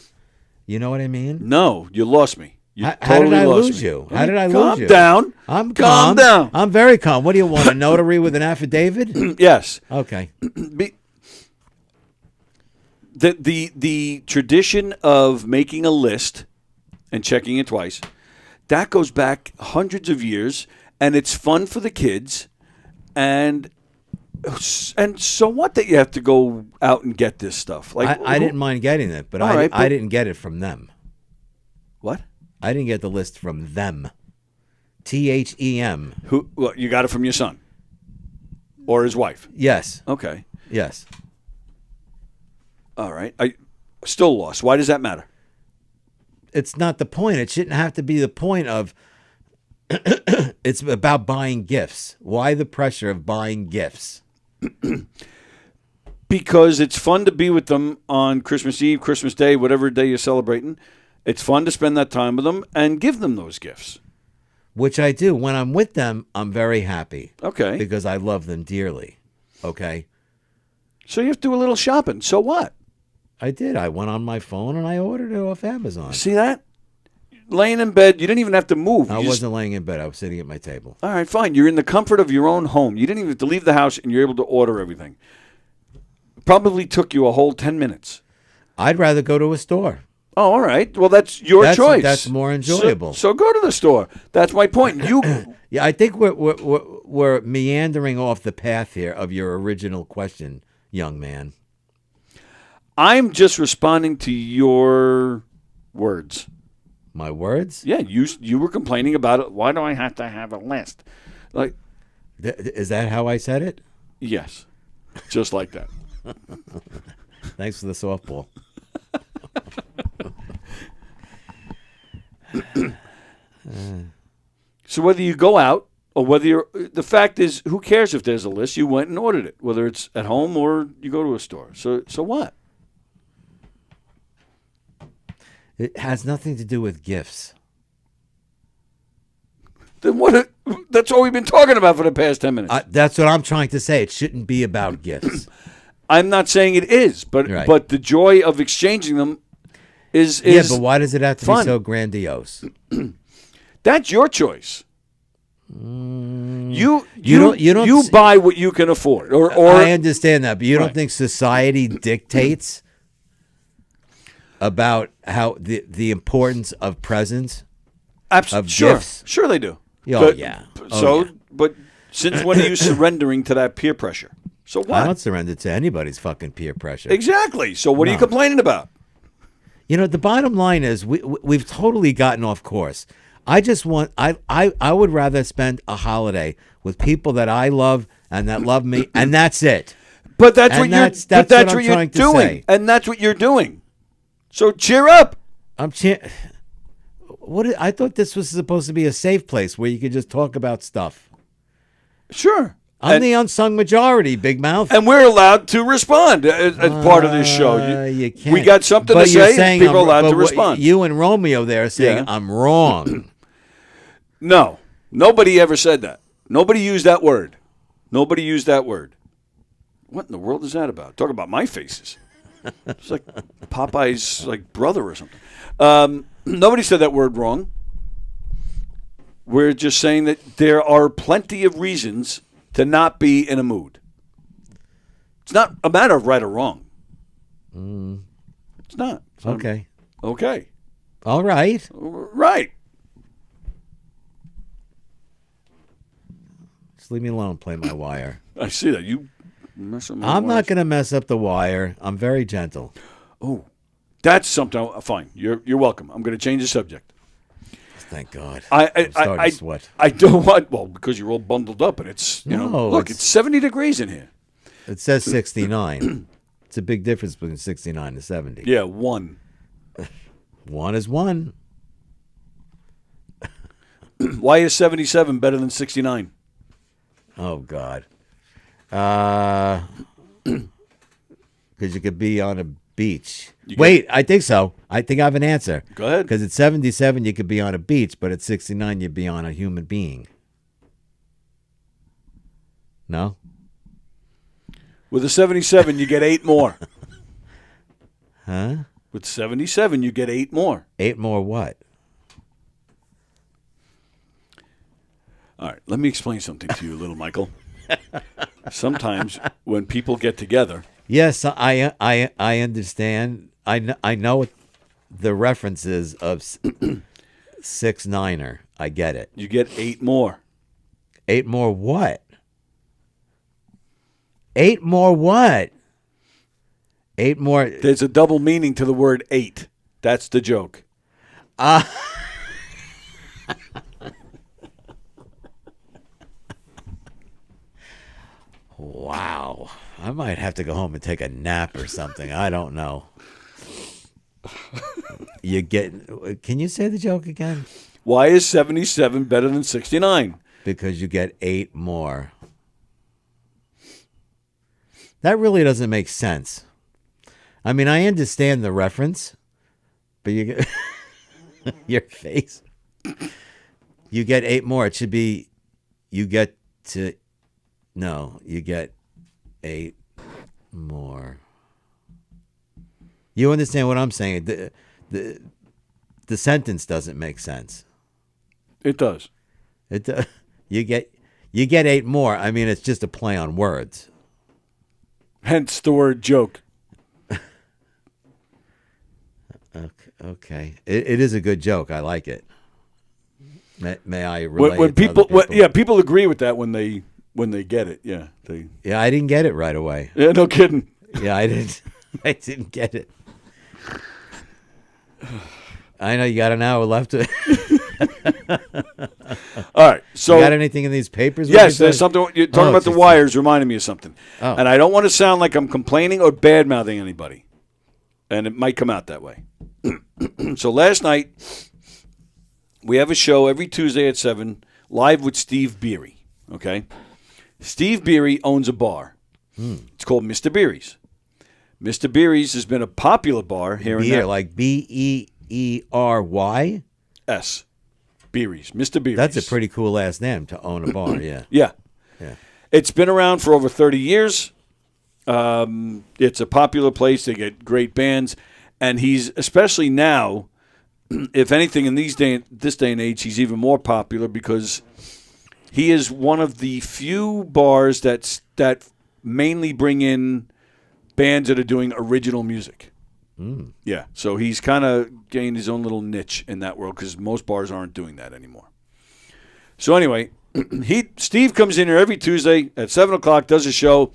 Speaker 11: You know what I mean?
Speaker 10: No, you lost me.
Speaker 11: How did I lose you? How did I lose you?
Speaker 10: Calm down.
Speaker 11: I'm
Speaker 10: calm
Speaker 11: calm.
Speaker 10: down.
Speaker 11: I'm very calm. What do you want? A notary with an affidavit?
Speaker 10: Yes.
Speaker 11: Okay.
Speaker 10: The tradition of making a list and checking it twice, that goes back hundreds of years, and it's fun for the kids, and so what that you have to go out and get this stuff? Like
Speaker 11: I didn't mind getting it, but I didn't get it from them.
Speaker 10: What?
Speaker 11: I didn't get the list from them. THEM.
Speaker 10: Who? Well, you got it from your son or his wife?
Speaker 11: Yes.
Speaker 10: Okay.
Speaker 11: Yes.
Speaker 10: All right. I still lost. Why does that matter?
Speaker 11: It's not the point. It shouldn't have to be the point of. It's about buying gifts. Why the pressure of buying gifts?
Speaker 10: Because it's fun to be with them on Christmas Eve, Christmas Day, whatever day you're celebrating. It's fun to spend that time with them and give them those gifts.
Speaker 11: Which I do. When I'm with them, I'm very happy.
Speaker 10: Okay.
Speaker 11: Because I love them dearly. Okay.
Speaker 10: So you have to do a little shopping. So what?
Speaker 11: I did. I went on my phone and I ordered it off Amazon.
Speaker 10: See that? Laying in bed, you didn't even have to move.
Speaker 11: I wasn't laying in bed. I was sitting at my table.
Speaker 10: All right, fine. You're in the comfort of your own home. You didn't even have to leave the house, and you're able to order everything. Probably took you a whole 10 minutes.
Speaker 11: I'd rather go to a store.
Speaker 10: Oh, all right. Well, that's your choice.
Speaker 11: That's more enjoyable.
Speaker 10: So go to the store. That's my point.
Speaker 11: Yeah, I think we're meandering off the path here of your original question, young man.
Speaker 10: I'm just responding to your words.
Speaker 11: My words?
Speaker 10: Yeah, you were complaining about it. Why do I have to have a list? Like,
Speaker 11: is that how I said it?
Speaker 10: Yes, just like that.
Speaker 11: Thanks for the softball.
Speaker 10: So whether you go out or whether the fact is, who cares if there's a list? You went and ordered it, whether it's at home or you go to a store. So what?
Speaker 11: It has nothing to do with gifts.
Speaker 10: Then what? That's all we've been talking about for the past 10 minutes.
Speaker 11: That's what I'm trying to say. It shouldn't be about gifts.
Speaker 10: I'm not saying it is, but the joy of exchanging them is
Speaker 11: yeah. But why does it have to
Speaker 10: fun.
Speaker 11: be so grandiose?
Speaker 10: That's your choice. You
Speaker 11: don't
Speaker 10: buy what you can afford, or
Speaker 11: I understand that, but you don't think society dictates about how the importance of presents, of
Speaker 10: Sure.
Speaker 11: gifts?
Speaker 10: Sure they do.
Speaker 11: Oh,
Speaker 10: But-
Speaker 11: yeah.
Speaker 10: But since when are you surrendering to that peer pressure? So
Speaker 11: I
Speaker 10: what?
Speaker 11: don't surrender to anybody's fucking peer pressure.
Speaker 10: Exactly. So what are you
Speaker 11: No.
Speaker 10: complaining about?
Speaker 11: You know, the bottom line is we've totally gotten off course. I just want I would rather spend a holiday with people that I love and that love me, and that's it.
Speaker 10: But that's
Speaker 11: And
Speaker 10: what you're.
Speaker 11: that's
Speaker 10: but that's
Speaker 11: what I'm
Speaker 10: what you're
Speaker 11: trying to
Speaker 10: doing,
Speaker 11: say.
Speaker 10: and that's what you're doing. So cheer up.
Speaker 11: I thought this was supposed to be a safe place where you could just talk about stuff.
Speaker 10: Sure.
Speaker 11: I'm the unsung majority, Big Mouth.
Speaker 10: And we're allowed to respond as part of this show.
Speaker 11: You can't.
Speaker 10: We got something
Speaker 11: But
Speaker 10: to
Speaker 11: you're
Speaker 10: say.
Speaker 11: saying
Speaker 10: People are allowed
Speaker 11: but
Speaker 10: to respond.
Speaker 11: You and Romeo there are saying
Speaker 10: Yeah.
Speaker 11: I'm wrong.
Speaker 10: No. Nobody ever said that. Nobody used that word. Nobody used that word. What in the world is that about? Talk about my faces. It's like Popeye's brother or something. Nobody said that word wrong. We're just saying that there are plenty of reasons to not be in a mood. It's not a matter of right or wrong. It's not.
Speaker 11: Okay.
Speaker 10: Okay.
Speaker 11: All right.
Speaker 10: Right.
Speaker 11: Just leave me alone. Play my wire.
Speaker 10: I see that. You mess up my
Speaker 11: I'm not
Speaker 10: wires.
Speaker 11: going to mess up the wire. I'm very gentle.
Speaker 10: Oh, that's something. Fine. You're welcome. I'm going to change the subject.
Speaker 11: Thank God.
Speaker 10: I'm
Speaker 11: starting to sweat.
Speaker 10: I don't want. Well, because you're all bundled up, and it's look, it's 70 degrees in here.
Speaker 11: It says 69. It's a big difference between 69 and 70.
Speaker 10: Yeah, one.
Speaker 11: One is one.
Speaker 10: Why is 77 better than 69?
Speaker 11: Oh God. Because you could be on a beach. Wait, I think so. I think I have an answer.
Speaker 10: Go ahead.
Speaker 11: Because at 77 you could be on a beach, but at 69 you'd be on a human being. No?
Speaker 10: With a 77, you get 8 more.
Speaker 11: Huh?
Speaker 10: With 77, you get 8 more.
Speaker 11: 8 more what?
Speaker 10: All right, let me explain something to you, little Michael. Sometimes when people get together,
Speaker 11: Yes, I understand. I know what the references of 6-9er. I get it.
Speaker 10: you get 8 more.
Speaker 11: 8 more what? 8 more what? 8 more.
Speaker 10: There's a double meaning to the word 8. That's the joke.
Speaker 11: Wow. I might have to go home and take a nap or something. I don't know. Can you say the joke again?
Speaker 10: Why is 77 better than 69?
Speaker 11: Because you get 8 more. That really doesn't make sense. I mean, I understand the reference, but you get your face. You get 8 more. It should be you get 8 more. You understand what I'm saying? The sentence doesn't make sense.
Speaker 10: It does.
Speaker 11: You get 8 more. I mean, it's just a play on words.
Speaker 10: Hence the word joke.
Speaker 11: Okay. It is a good joke. I like it. May I relate
Speaker 10: When
Speaker 11: it to
Speaker 10: people,
Speaker 11: other people?
Speaker 10: yeah, people agree with that when they get it. Yeah,
Speaker 11: Yeah, I didn't get it right away.
Speaker 10: Yeah, no kidding.
Speaker 11: Yeah, I didn't. I didn't get it. I know you got an hour left.
Speaker 10: All right. So,
Speaker 11: you got anything in these papers?
Speaker 10: Yes, there's something. You're talking about the wires, reminding me of something.
Speaker 11: Oh.
Speaker 10: And I don't want to sound like I'm complaining or bad mouthing anybody, and it might come out that way. So last night we have a show every Tuesday at 7 live with Steve Beery. Okay, Steve Beery owns a bar. It's called Mr. Beery's. Mr. Beery's has been a popular bar here
Speaker 11: Beer,
Speaker 10: in
Speaker 11: like Beery.
Speaker 10: S. Beery's. Mr. Beery's.
Speaker 11: That's a pretty cool last name to own a bar. Yeah.
Speaker 10: Yeah.
Speaker 11: Yeah.
Speaker 10: It's been around for over 30 years. It's a popular place. They get great bands. And he's, especially now, if anything, in this day and age, he's even more popular because he is one of the few bars that mainly bring in bands that are doing original music. Yeah, so he's kind of gained his own little niche in that world because most bars aren't doing that anymore. So anyway, Steve comes in here every Tuesday at 7 o'clock, does a show,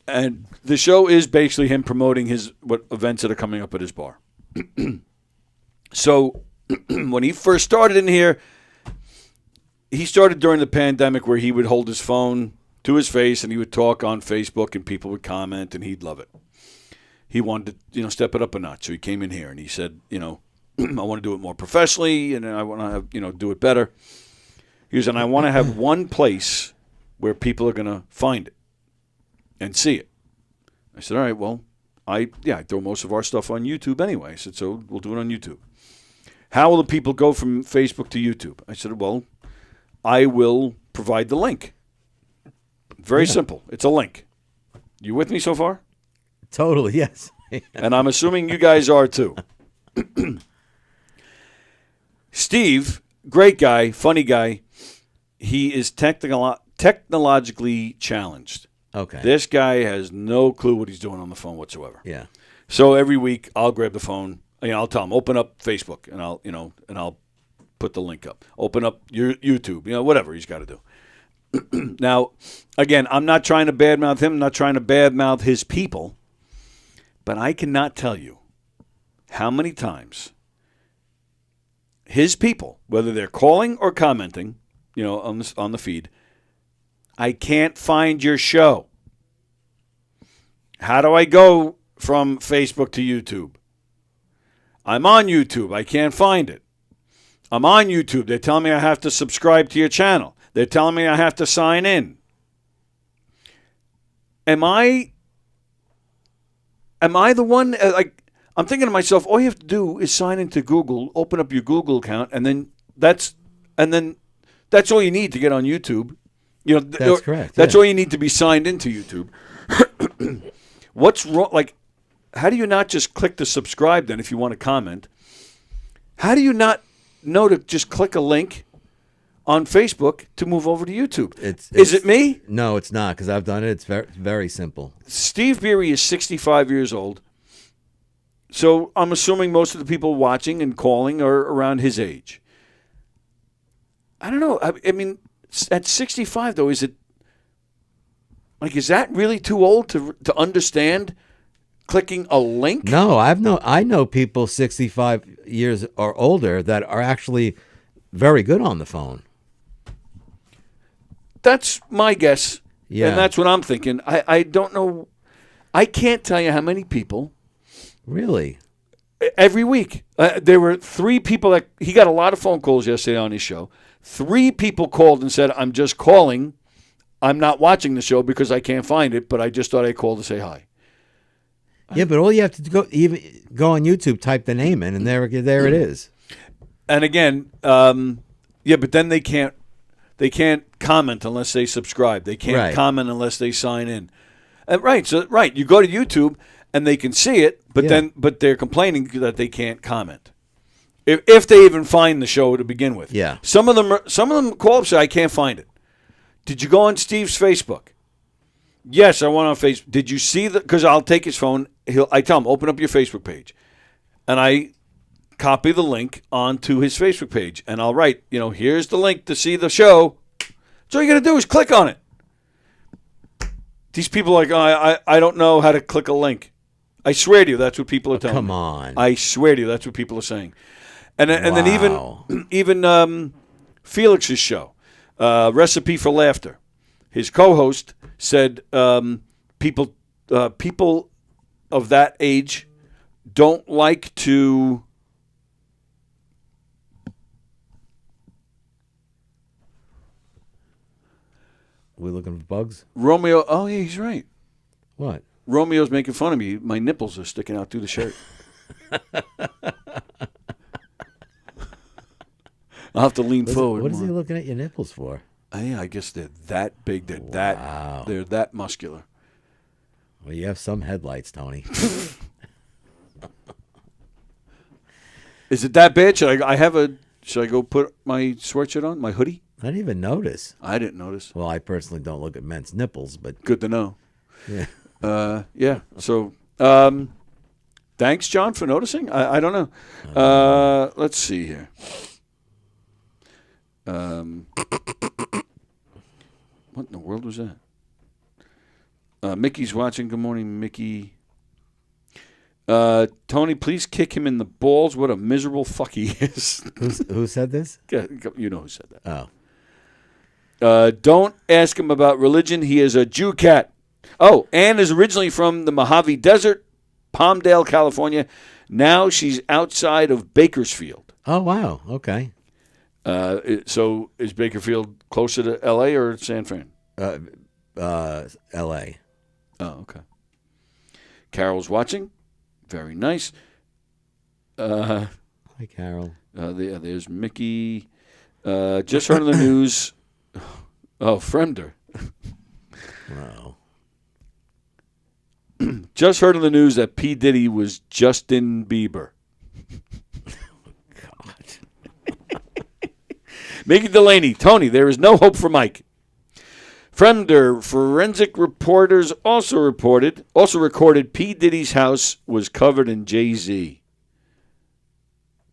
Speaker 10: and the show is basically him promoting what events that are coming up at his bar. So when he first started in here, he started during the pandemic where he would hold his phone to his face and he would talk on Facebook and people would comment and he'd love it. He wanted to, step it up a notch. So he came in here and he said, I want to do it more professionally and I want to, do it better. He goes, and I want to have one place where people are going to find it and see it. I said, all right, well, I throw most of our stuff on YouTube anyway. I said, so we'll do it on YouTube. How will the people go from Facebook to YouTube? I said, well, I will provide the link. Very simple. It's a link. You with me so far?
Speaker 11: Totally, yes.
Speaker 10: And I'm assuming you guys are too. Steve, great guy, funny guy. He is technologically challenged.
Speaker 11: Okay.
Speaker 10: This guy has no clue what he's doing on the phone whatsoever.
Speaker 11: Yeah.
Speaker 10: So every week I'll grab the phone. I'll tell him, open up Facebook, and I'll put the link up. Open up your YouTube, whatever he's got to do. Now, again, I'm not trying to badmouth him. I'm not trying to badmouth his people. But I cannot tell you how many times his people, whether they're calling or commenting, on the feed, I can't find your show. How do I go from Facebook to YouTube? I'm on YouTube. I can't find it. I'm on YouTube. They're telling me I have to subscribe to your channel. They're telling me I have to sign in. Am I the one, I'm thinking to myself, all you have to do is sign into Google, open up your Google account, and then that's all you need to get on YouTube.
Speaker 11: That's correct.
Speaker 10: That's all you need to be signed into YouTube. What's wrong? How do you not just click the subscribe then if you want to comment? How do you not know to just click a link on Facebook to move over to YouTube? Is it me?
Speaker 11: No, it's not, because I've done it. It's very, very simple.
Speaker 10: Steve Beery is 65 years old. So I'm assuming most of the people watching and calling are around his age. I don't know. I mean, at 65, though, is that really too old to understand clicking a link?
Speaker 11: No, I know people 65 years or older that are actually very good on the phone.
Speaker 10: That's my guess.
Speaker 11: Yeah.
Speaker 10: And that's what I'm thinking. I don't know. I can't tell you how many people.
Speaker 11: Really?
Speaker 10: Every week. There were 3 people that he got a lot of phone calls yesterday on his show. 3 people called and said, I'm just calling. I'm not watching the show because I can't find it, but I just thought I'd call to say hi.
Speaker 11: Yeah, but all you have to go on YouTube, type the name in, and there it is.
Speaker 10: And again, but then they can't comment unless they subscribe. They can't comment unless they sign in. You go to YouTube and they can see it, but they're complaining that they can't comment. If they even find the show to begin with.
Speaker 11: Yeah.
Speaker 10: Some of them call up and say, I can't find it. Did you go on Steve's Facebook? Yes, I went on Facebook. Did you see because I'll take his phone. I tell him, open up your Facebook page. And I copy the link onto his Facebook page. And I'll write, here's the link to see the show. So all you got to do is click on it. These people are like, I don't know how to click a link. I swear to you, that's what people are telling me.
Speaker 11: Come on.
Speaker 10: I swear to you, that's what people are saying. And then even Felix's show, Recipe for Laughter, his co-host said people of that age don't like to
Speaker 11: We looking for bugs?
Speaker 10: Romeo, oh yeah, he's right.
Speaker 11: What?
Speaker 10: Romeo's making fun of me. My nipples are sticking out through the shirt. I'll have to lean forward.
Speaker 11: What is he looking at your nipples for?
Speaker 10: I guess they're that big. They're that muscular.
Speaker 11: Well, you have some headlights, Tony.
Speaker 10: Is it that bad? Should I go put my sweatshirt on, my hoodie?
Speaker 11: I didn't even notice.
Speaker 10: I didn't notice.
Speaker 11: Well, I personally don't look at men's nipples, but
Speaker 10: good to know.
Speaker 11: Yeah.
Speaker 10: Yeah. So Thanks, John, for noticing. I don't know. Let's see here. What in the world was that? Mickey's watching. Good morning, Mickey. Tony, please kick him in the balls. What a miserable fuck he is.
Speaker 11: Who said this?
Speaker 10: You know who said that.
Speaker 11: Oh.
Speaker 10: Don't ask him about religion. He is a Jew cat. Oh, Ann is originally from the Mojave Desert, Palmdale, California. Now she's outside of Bakersfield.
Speaker 11: Oh, wow. Okay.
Speaker 10: So is Bakersfield closer to L.A. or San Fran?
Speaker 11: L.A.
Speaker 10: Oh, okay. Carol's watching. Very nice.
Speaker 11: Hi, Carol.
Speaker 10: There's Mickey. Just heard on the news. Oh, Fremder.
Speaker 11: Wow.
Speaker 10: Just heard on the news that P. Diddy was Justin Bieber.
Speaker 11: God.
Speaker 10: Mickey Delaney. Tony, there is no hope for Mike. Fremder, forensic reporters also recorded P. Diddy's house was covered in Jay-Z.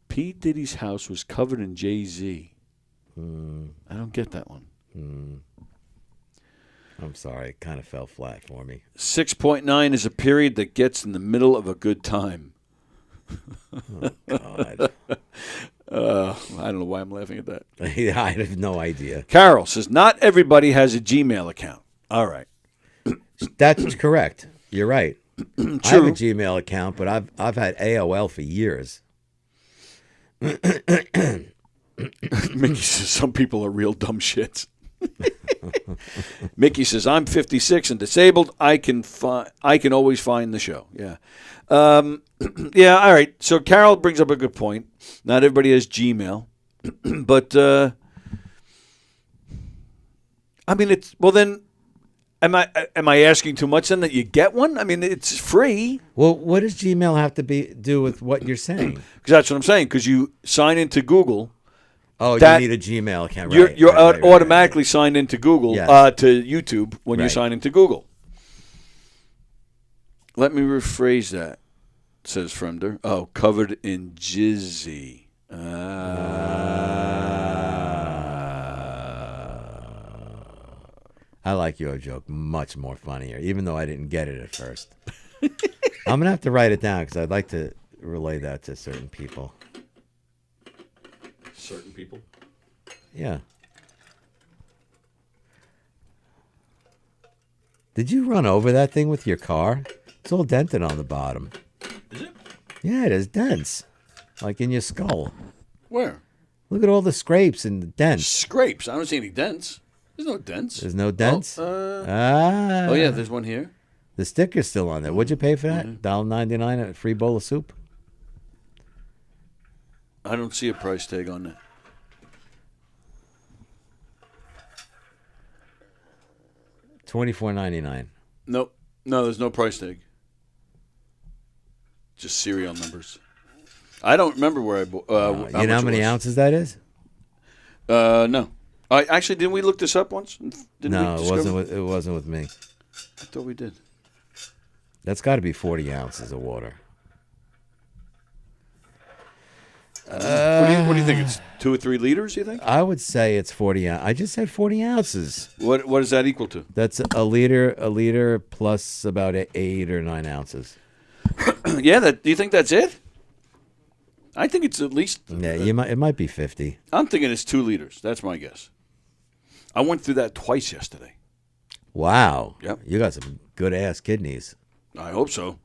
Speaker 10: P. Diddy's house was covered in Jay-Z. I don't get that one.
Speaker 11: I'm sorry. It kind of fell flat for me.
Speaker 10: 6.9 is a period that gets in the middle of a good time.
Speaker 11: Oh, God.
Speaker 10: I don't know why I'm laughing at that.
Speaker 11: I have no idea.
Speaker 10: Carol says, not everybody has a Gmail account. All right.
Speaker 11: That's correct. You're right.
Speaker 10: True.
Speaker 11: I have a Gmail account, but I've had AOL for years.
Speaker 10: Mickey says, some people are real dumb shits. Mickey says, I'm 56 and disabled. I can always find the show. Yeah. Yeah, all right. So Carol brings up a good point. Not everybody has Gmail. But, I mean, it's, well then, am I asking too much then that you get one? I mean, it's free.
Speaker 11: Well, what does Gmail have to do with what you're saying?
Speaker 10: Because that's what I'm saying. Because you sign into Google.
Speaker 11: Oh, you need a Gmail account, right?
Speaker 10: You're automatically signed into Google,
Speaker 11: Yes.
Speaker 10: to YouTube when you sign into Google. Let me rephrase that, says Fremder. Oh, covered in jizzy.
Speaker 11: I like your joke much more funnier, even though I didn't get it at first. I'm going to have to write it down because I'd like to relay that to certain people.
Speaker 10: Certain people?
Speaker 11: Yeah. Did you run over that thing with your car? It's all dented on the bottom.
Speaker 10: Is it?
Speaker 11: Yeah, it is dents. Like in your skull.
Speaker 10: Where?
Speaker 11: Look at all the scrapes and the dents.
Speaker 10: Scrapes. I don't see any dents. There's no dents.
Speaker 11: There's no dents?
Speaker 10: Oh,
Speaker 11: oh
Speaker 10: yeah, there's one here.
Speaker 11: The sticker's still on there. What'd you pay for that? $1.99 a free bowl of soup?
Speaker 10: I don't see a price tag on that.
Speaker 11: $24.99.
Speaker 10: Nope. No, there's no price tag. Just serial numbers. I don't remember where I bought.
Speaker 11: You know how many ounces that is?
Speaker 10: No. Actually, didn't we look this up once?
Speaker 11: No, it wasn't with me.
Speaker 10: I thought we did.
Speaker 11: That's got to be 40 ounces of water.
Speaker 10: What do you think? It's 2 or 3 liters, you think?
Speaker 11: I would say it's 40 ounces. I just said 40 ounces.
Speaker 10: What does that equal to?
Speaker 11: That's a liter plus about 8 or 9 ounces.
Speaker 10: Yeah, do you think that's it? I think it's at least...
Speaker 11: Yeah, it might be 50.
Speaker 10: I'm thinking it's 2 liters. That's my guess. I went through that twice yesterday.
Speaker 11: Wow.
Speaker 10: Yep.
Speaker 11: You got some good-ass kidneys.
Speaker 10: I hope so.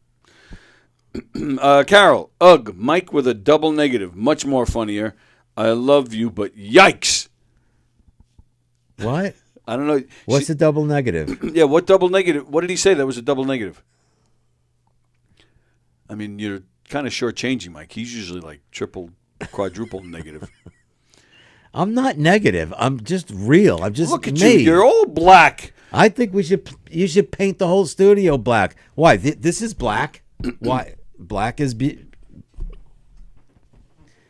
Speaker 10: Carol, ugh, Mike with a double negative. Much more funnier. I love you, but yikes.
Speaker 11: What?
Speaker 10: I don't know.
Speaker 11: What's a double negative?
Speaker 10: Yeah, what double negative? What did he say that was a double negative? I mean, you're kind of shortchanging Mike. He's usually like triple, quadruple negative.
Speaker 11: I'm not negative. I'm just real. I'm just
Speaker 10: Look at
Speaker 11: me.
Speaker 10: you. You're all black.
Speaker 11: I think you should paint the whole studio black. Why? This is black. Why? Black is...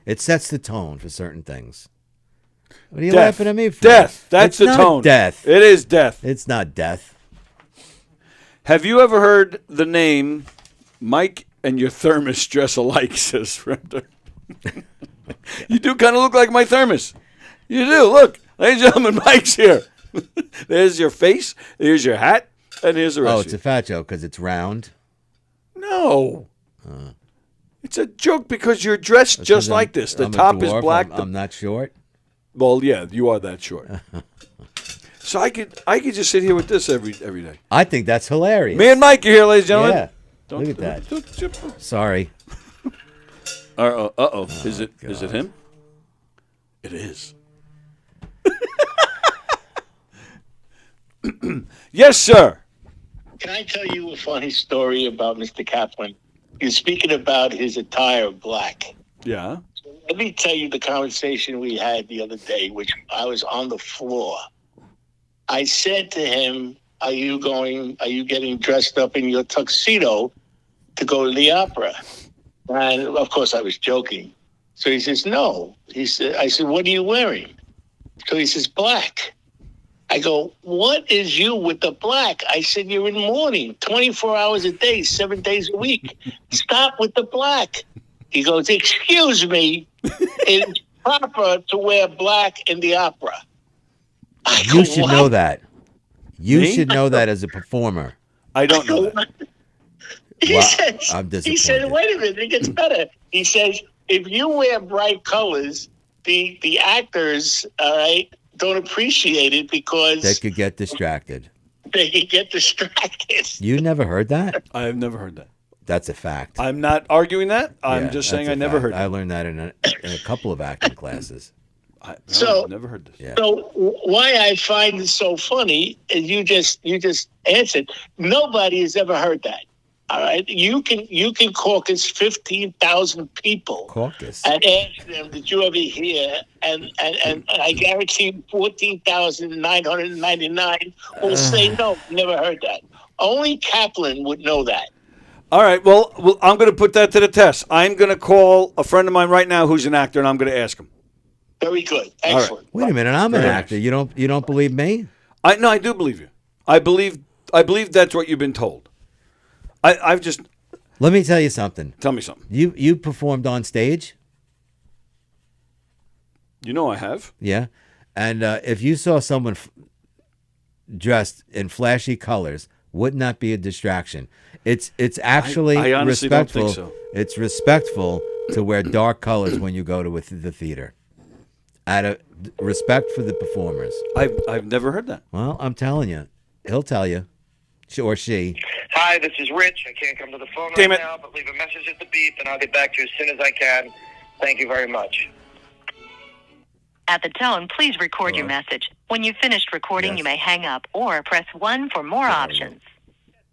Speaker 11: It sets the tone for certain things. What are you laughing at me for?
Speaker 10: Death. That's
Speaker 11: it's
Speaker 10: the
Speaker 11: not
Speaker 10: tone.
Speaker 11: Death.
Speaker 10: It is death.
Speaker 11: It's not death.
Speaker 10: Have you ever heard the name Mike and your thermos dress alike, says Fremder. You do kind of look like my thermos. You do. Look, ladies and gentlemen, Mike's here. There's your face, here's your hat, and here's the rest
Speaker 11: Oh,
Speaker 10: of
Speaker 11: it's
Speaker 10: you.
Speaker 11: a fat joke because it's round.
Speaker 10: No. It's a joke because you're dressed just like this. The
Speaker 11: I'm a
Speaker 10: top is
Speaker 11: dwarf,
Speaker 10: black.
Speaker 11: I'm not short.
Speaker 10: Well, yeah, you are that short. So I could just sit here with this every day.
Speaker 11: I think that's hilarious.
Speaker 10: Me and Mike are here, ladies and gentlemen.
Speaker 11: Yeah. Look at that. Sorry.
Speaker 10: Uh-oh. Is it him? It is. Yes, sir.
Speaker 12: Can I tell you a funny story about Mr. Kaplan? You're speaking about his attire of black.
Speaker 10: Yeah.
Speaker 12: Let me tell you the conversation we had the other day, which I was on the floor. I said to him, are you getting dressed up in your tuxedo to go to the opera? And of course I was joking. So he says, no. I said, what are you wearing? So he says, black. I go, what is you with the black? I said, you're in mourning 24 hours a day, 7 days a week. Stop with the black. He goes, excuse me, it's proper to wear black in the opera.
Speaker 11: You should know that. You
Speaker 10: Me?
Speaker 11: should know that as a performer.
Speaker 10: I don't know that.
Speaker 11: I'm disappointed.
Speaker 12: He said, wait a minute, it gets better. He says, if you wear bright colors, the actors, all right, don't appreciate it because
Speaker 11: They could get distracted.
Speaker 12: they can get distracted.
Speaker 11: You never heard that?
Speaker 10: I have never heard that.
Speaker 11: That's a fact.
Speaker 10: I'm not arguing that. I'm
Speaker 11: Yeah,
Speaker 10: just saying
Speaker 11: that's
Speaker 10: I
Speaker 11: a
Speaker 10: never
Speaker 11: fact.
Speaker 10: heard
Speaker 11: I
Speaker 10: that.
Speaker 11: learned that in a couple of acting classes.
Speaker 10: I've
Speaker 12: So-
Speaker 10: never heard this.
Speaker 11: Yeah.
Speaker 12: So why I find it so funny is you just answered. Nobody has ever heard that. All right, you can caucus 15,000 people
Speaker 11: Caucus.
Speaker 12: and ask them, did you ever hear? And I guarantee you 14,999 will say no, never heard that. Only Kaplan would know that.
Speaker 10: All right. Well, I'm going to put that to the test. I'm going to call a friend of mine right now who's an actor, and I'm going to ask him.
Speaker 12: Very good.
Speaker 10: right.
Speaker 12: Excellent.
Speaker 11: Wait a minute, I'm an
Speaker 10: Very
Speaker 11: actor. You don't believe me?
Speaker 10: No, I do believe you. I believe that's what you've been told. I've just
Speaker 11: Let me tell you something.
Speaker 10: tell me something.
Speaker 11: You performed on stage?
Speaker 10: You know I have.
Speaker 11: Yeah. And if you saw someone dressed in flashy colors, wouldn't that be a distraction? It's actually
Speaker 10: I honestly don't
Speaker 11: respectful.
Speaker 10: think so.
Speaker 11: It's respectful to wear dark colors when you go to the theater. Out of respect for the performers.
Speaker 10: I've never heard that.
Speaker 11: Well, I'm telling you. He'll tell you. Or she.
Speaker 13: Hi, this is Rich. I can't come to the phone
Speaker 10: Damn
Speaker 13: right
Speaker 10: it.
Speaker 13: now, but leave a message at the beep, and I'll get back to you as soon as I can. Thank you very much.
Speaker 14: At the tone, please record your message. When you've finished recording,
Speaker 11: Yes.
Speaker 14: you may hang up or press 1 for more options.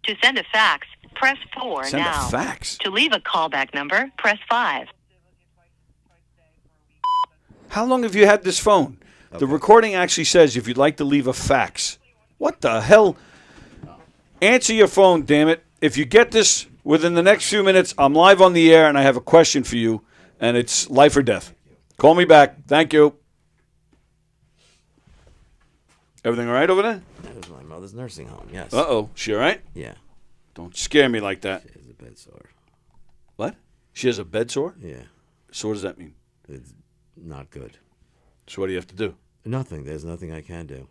Speaker 14: To send a fax, press 4
Speaker 10: Send
Speaker 14: now.
Speaker 10: a fax.
Speaker 14: To leave a callback number, press 5.
Speaker 10: How long have you had this phone? The recording actually says if you'd like to leave a fax. What the hell? Answer your phone, damn it. If you get this within the next few minutes, I'm live on the air and I have a question for you, and it's life or death. Call me back. Thank you. Everything all right over there?
Speaker 11: That was my mother's nursing home, yes.
Speaker 10: Uh-oh. She all right?
Speaker 11: Yeah.
Speaker 10: Don't scare me like that.
Speaker 11: She has a bed sore.
Speaker 10: What? She has a bed sore?
Speaker 11: Yeah.
Speaker 10: So what does that mean?
Speaker 11: It's not good.
Speaker 10: So what do you have to do?
Speaker 11: Nothing. There's nothing I can do.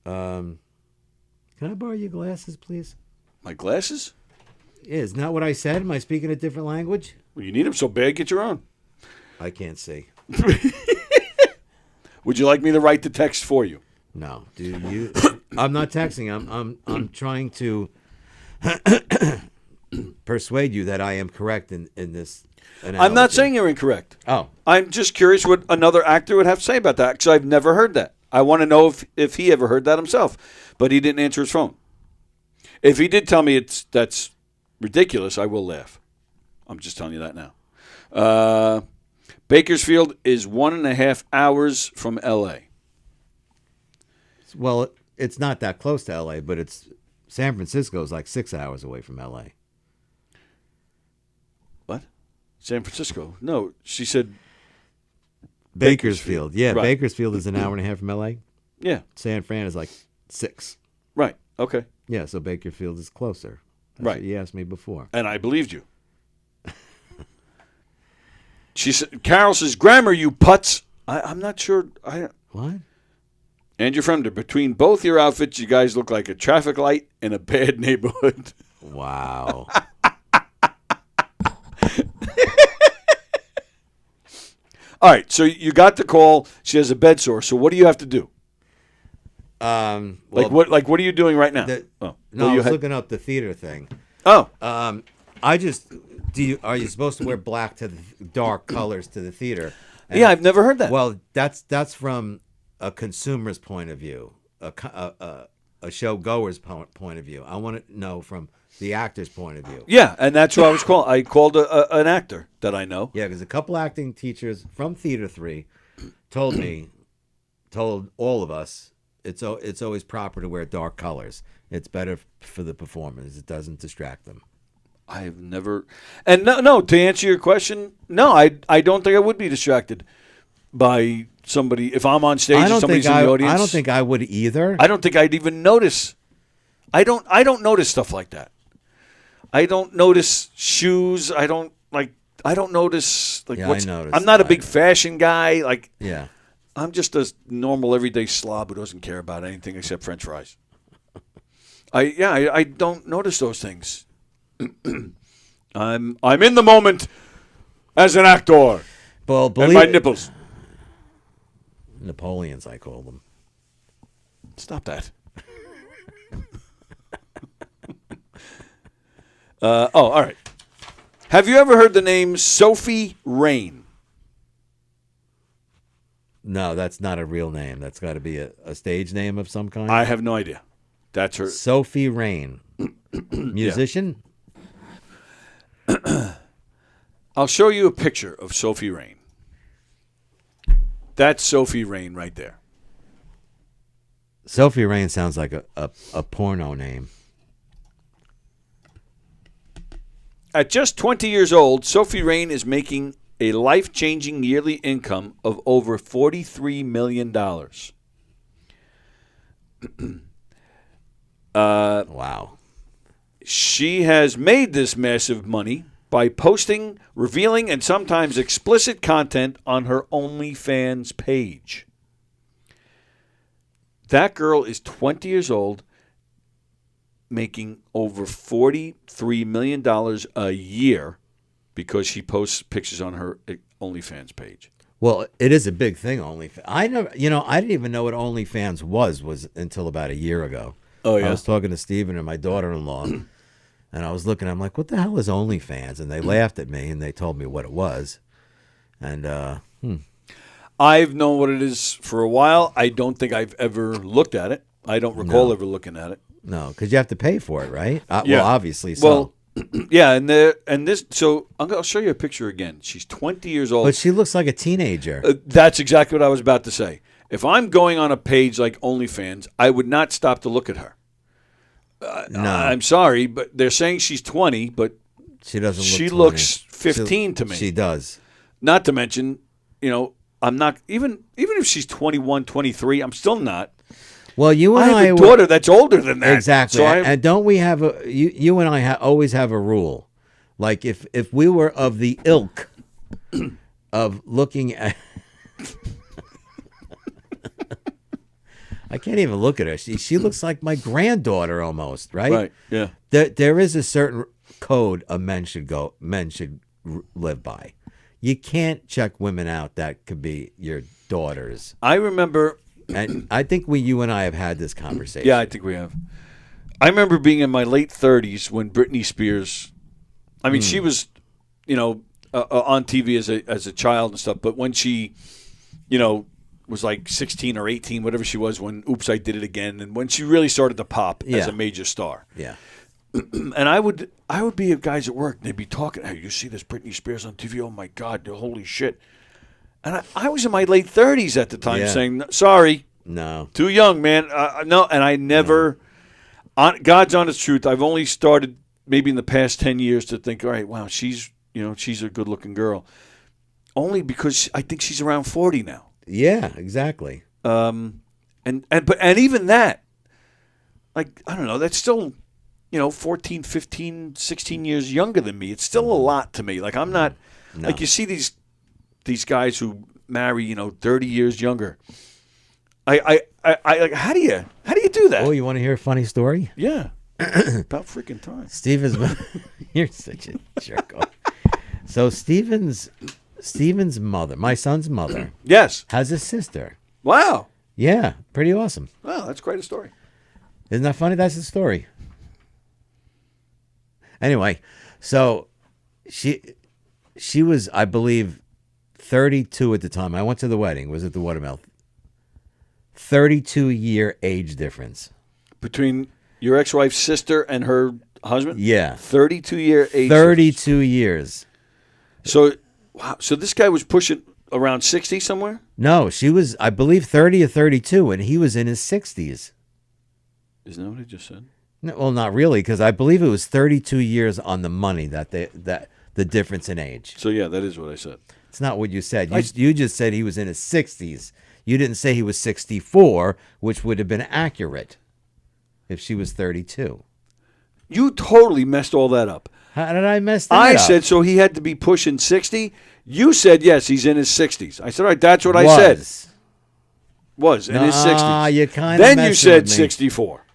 Speaker 11: Can I borrow your glasses, please?
Speaker 10: My glasses?
Speaker 11: Yeah, isn't that what I said? Am I speaking a different language?
Speaker 10: Well, you need them so bad, get your own.
Speaker 11: I can't see.
Speaker 10: Would you like me to write the text for you?
Speaker 11: No. Do you? I'm not texting. I'm trying to persuade you that I am correct in this analogy.
Speaker 10: I'm not saying you're incorrect.
Speaker 11: Oh.
Speaker 10: I'm just curious what another actor would have to say about that because I've never heard that. I want to know if he ever heard that himself, but he didn't answer his phone. If he did tell me that's ridiculous, I will laugh. I'm just telling you that now. Bakersfield is 1.5 hours from L.A.
Speaker 11: Well, it's not that close to L.A., but it's San Francisco is like 6 hours away from L.A.
Speaker 10: What? San Francisco? No, she said
Speaker 11: Bakersfield. Yeah,
Speaker 10: Right.
Speaker 11: Bakersfield is an hour and a half from L.A.
Speaker 10: Yeah.
Speaker 11: San Fran is like 6.
Speaker 10: Right. Okay.
Speaker 11: Yeah, so Bakersfield is closer. That's
Speaker 10: Right.
Speaker 11: what you asked me before.
Speaker 10: And I believed you. Carol says, grammar, you putz. I'm not sure.
Speaker 11: What?
Speaker 10: And your friend, between both your outfits, you guys look like a traffic light in a bad neighborhood.
Speaker 11: Wow.
Speaker 10: All right, so you got the call. She has a bed sore. So what do you have to do? What are you doing right now?
Speaker 11: I was looking up the theater thing.
Speaker 10: Oh.
Speaker 11: Are you supposed to wear black to the dark colors to the theater? And,
Speaker 10: yeah, I've never heard that.
Speaker 11: Well, that's from a consumer's point of view, a show goer's point of view. I want to know from the actor's point of view.
Speaker 10: Yeah, and that's who I was calling. I called an actor that I know.
Speaker 11: Yeah, because a couple acting teachers from Theater 3 told all of us, it's always proper to wear dark colors. It's better for the performers. It doesn't distract them.
Speaker 10: I've never, and no. To answer your question, no, I don't think I would be distracted by somebody if I'm on stage and somebody's in the audience.
Speaker 11: I don't think I would either.
Speaker 10: I don't think I'd even notice. I don't notice stuff like that. I don't notice shoes. I don't notice
Speaker 11: I
Speaker 10: what's.
Speaker 11: notice
Speaker 10: I'm not a big fashion guy.
Speaker 11: Yeah.
Speaker 10: I'm just a normal everyday slob who doesn't care about anything except French fries. I don't notice those things. I'm in the moment as an actor.
Speaker 11: Well,
Speaker 10: and my nipples.
Speaker 11: Napoleons, I call them.
Speaker 10: Stop that. All right. Have you ever heard the name Sophie Rain?
Speaker 11: No, that's not a real name. That's got to be a stage name of some kind.
Speaker 10: I have no idea. That's her.
Speaker 11: Sophie Rain. Musician?
Speaker 10: I'll show you a picture of Sophie Rain. That's Sophie Rain right there.
Speaker 11: Sophie Rain sounds like a porno name.
Speaker 10: At just 20 years old, Sophie Rain is making a life-changing yearly income of over $43 million.
Speaker 11: Wow.
Speaker 10: She has made this massive money by posting, revealing, and sometimes explicit content on her OnlyFans page. That girl is 20 years old, making over $43 million a year because she posts pictures on her OnlyFans page.
Speaker 11: Well, it is a big thing, OnlyFans. I didn't even know what OnlyFans was until about a year ago.
Speaker 10: Oh, yeah?
Speaker 11: I was talking to Steven and my daughter-in-law, and I was looking, I'm like, what the hell is OnlyFans? And they laughed at me, and they told me what it was. And,
Speaker 10: I've known what it is for a while. I don't think I've ever looked at it. I don't recall ever looking at it.
Speaker 11: No, because you have to pay for it, right?
Speaker 10: Yeah.
Speaker 11: Well, obviously so.
Speaker 10: Well, yeah, and this. So I'll show you a picture again. She's 20 years old.
Speaker 11: But she looks like a teenager.
Speaker 10: That's exactly what I was about to say. If I'm going on a page like OnlyFans, I would not stop to look at her.
Speaker 11: No,
Speaker 10: I'm sorry, but they're saying she's 20, but
Speaker 11: she doesn't.
Speaker 10: She
Speaker 11: look 20.
Speaker 10: looks 15 to me.
Speaker 11: She does.
Speaker 10: Not to mention, I'm not even if she's 21, 23. I'm still not.
Speaker 11: Well, you and
Speaker 10: I have a daughter that's older than that.
Speaker 11: Exactly.
Speaker 10: So
Speaker 11: and don't we have you and I always have a rule. Like if we were of the ilk of looking at I can't even look at her. She looks like my granddaughter almost, right?
Speaker 10: Right. Yeah.
Speaker 11: There is a certain code men should live by. You can't check women out that could be your daughters.
Speaker 10: I remember.
Speaker 11: And I think you and I have had this conversation.
Speaker 10: Yeah, I think we have. I remember being in my late 30s when Britney Spears, I mean, she was, on TV as a child and stuff, but when she, was like 16 or 18, whatever she was, when Oops, I Did It Again, and when she really started to pop as a major star.
Speaker 11: Yeah.
Speaker 10: And I would be at guys at work, and they'd be talking, hey, you see this Britney Spears on TV? Oh, my God, holy shit. And I was in my late 30s at the time saying, sorry.
Speaker 11: No.
Speaker 10: Too young, man. No, and I never, God's honest truth, I've only started maybe in the past 10 years to think, all right, wow, she's a good-looking girl. Only because I think she's around 40 now.
Speaker 11: Yeah, exactly.
Speaker 10: And even that, like, I don't know, that's still, 14, 15, 16 years younger than me. It's still a lot to me. Like, I'm not, like, you see these these guys who marry, 30 years younger. I like, how do you do that?
Speaker 11: Oh, you want to hear a funny story?
Speaker 10: Yeah. About freaking time.
Speaker 11: Steven's, you're such a jerk. So Steven's mother, my son's mother,
Speaker 10: yes,
Speaker 11: has a sister.
Speaker 10: Wow.
Speaker 11: Yeah, pretty awesome.
Speaker 10: Wow, that's quite a story.
Speaker 11: Isn't that funny? That's the story. Anyway, so she was, I believe, 32 at the time. I went to the wedding. Was it the Watermill? 32-year age difference
Speaker 10: between your ex-wife's sister and her husband.
Speaker 11: Yeah,
Speaker 10: 32-year age.
Speaker 11: 32 years.
Speaker 10: So, wow. So this guy was pushing around 60 somewhere.
Speaker 11: No, she was, I believe, 30 or 32, and he was in his 60s.
Speaker 10: Isn't that what I just said?
Speaker 11: No, well, not really, because I believe it was 32 years on the money that the difference in age.
Speaker 10: So yeah, that is what I said.
Speaker 11: It's not what you said. You just said he was in his 60s. You didn't say he was 64, which would have been accurate if she was 32.
Speaker 10: You totally messed all that up.
Speaker 11: How did I mess that up?
Speaker 10: I said so he had to be pushing 60. You said yes, he's in his 60s. I said, all right, that's what I said. Was in his 60s.
Speaker 11: You kind
Speaker 10: of. Then you said 64.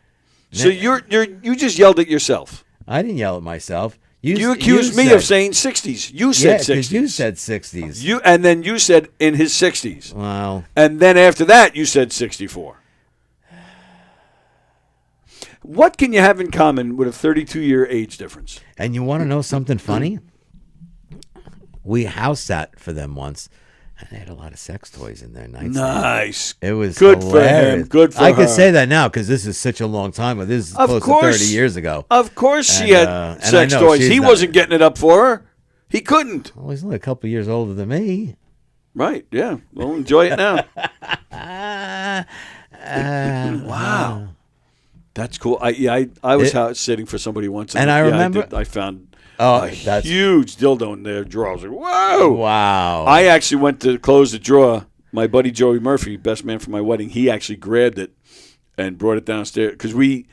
Speaker 10: So you just yelled at yourself.
Speaker 11: I didn't yell at myself.
Speaker 10: You accused me of saying 60s. You said 60s.
Speaker 11: Because you said 60s.
Speaker 10: And then you said in his 60s.
Speaker 11: Wow.
Speaker 10: And then after that, you said 64. What can you have in common with a 32-year age difference?
Speaker 11: And you want to know something funny? We house sat for them once, and they had a lot of sex toys in their nightstand.
Speaker 10: Nice.
Speaker 11: It was
Speaker 10: good
Speaker 11: hilarious.
Speaker 10: for him. Good for
Speaker 11: I
Speaker 10: her.
Speaker 11: could say that now because this is such a long time. This is close to 30 years ago.
Speaker 10: Of course she had sex
Speaker 11: I know
Speaker 10: toys. He wasn't getting it up for her. He couldn't.
Speaker 11: Well, he's only a couple years older than me.
Speaker 10: Right, yeah. Well, enjoy it now. Wow. That's cool. I was house sitting for somebody once.
Speaker 11: And I remember.
Speaker 10: I found
Speaker 11: that's
Speaker 10: huge dildo in their drawer. I was like, whoa.
Speaker 11: Wow.
Speaker 10: I actually went to close the drawer. My buddy Joey Murphy, best man for my wedding, he actually grabbed it and brought it downstairs. Because we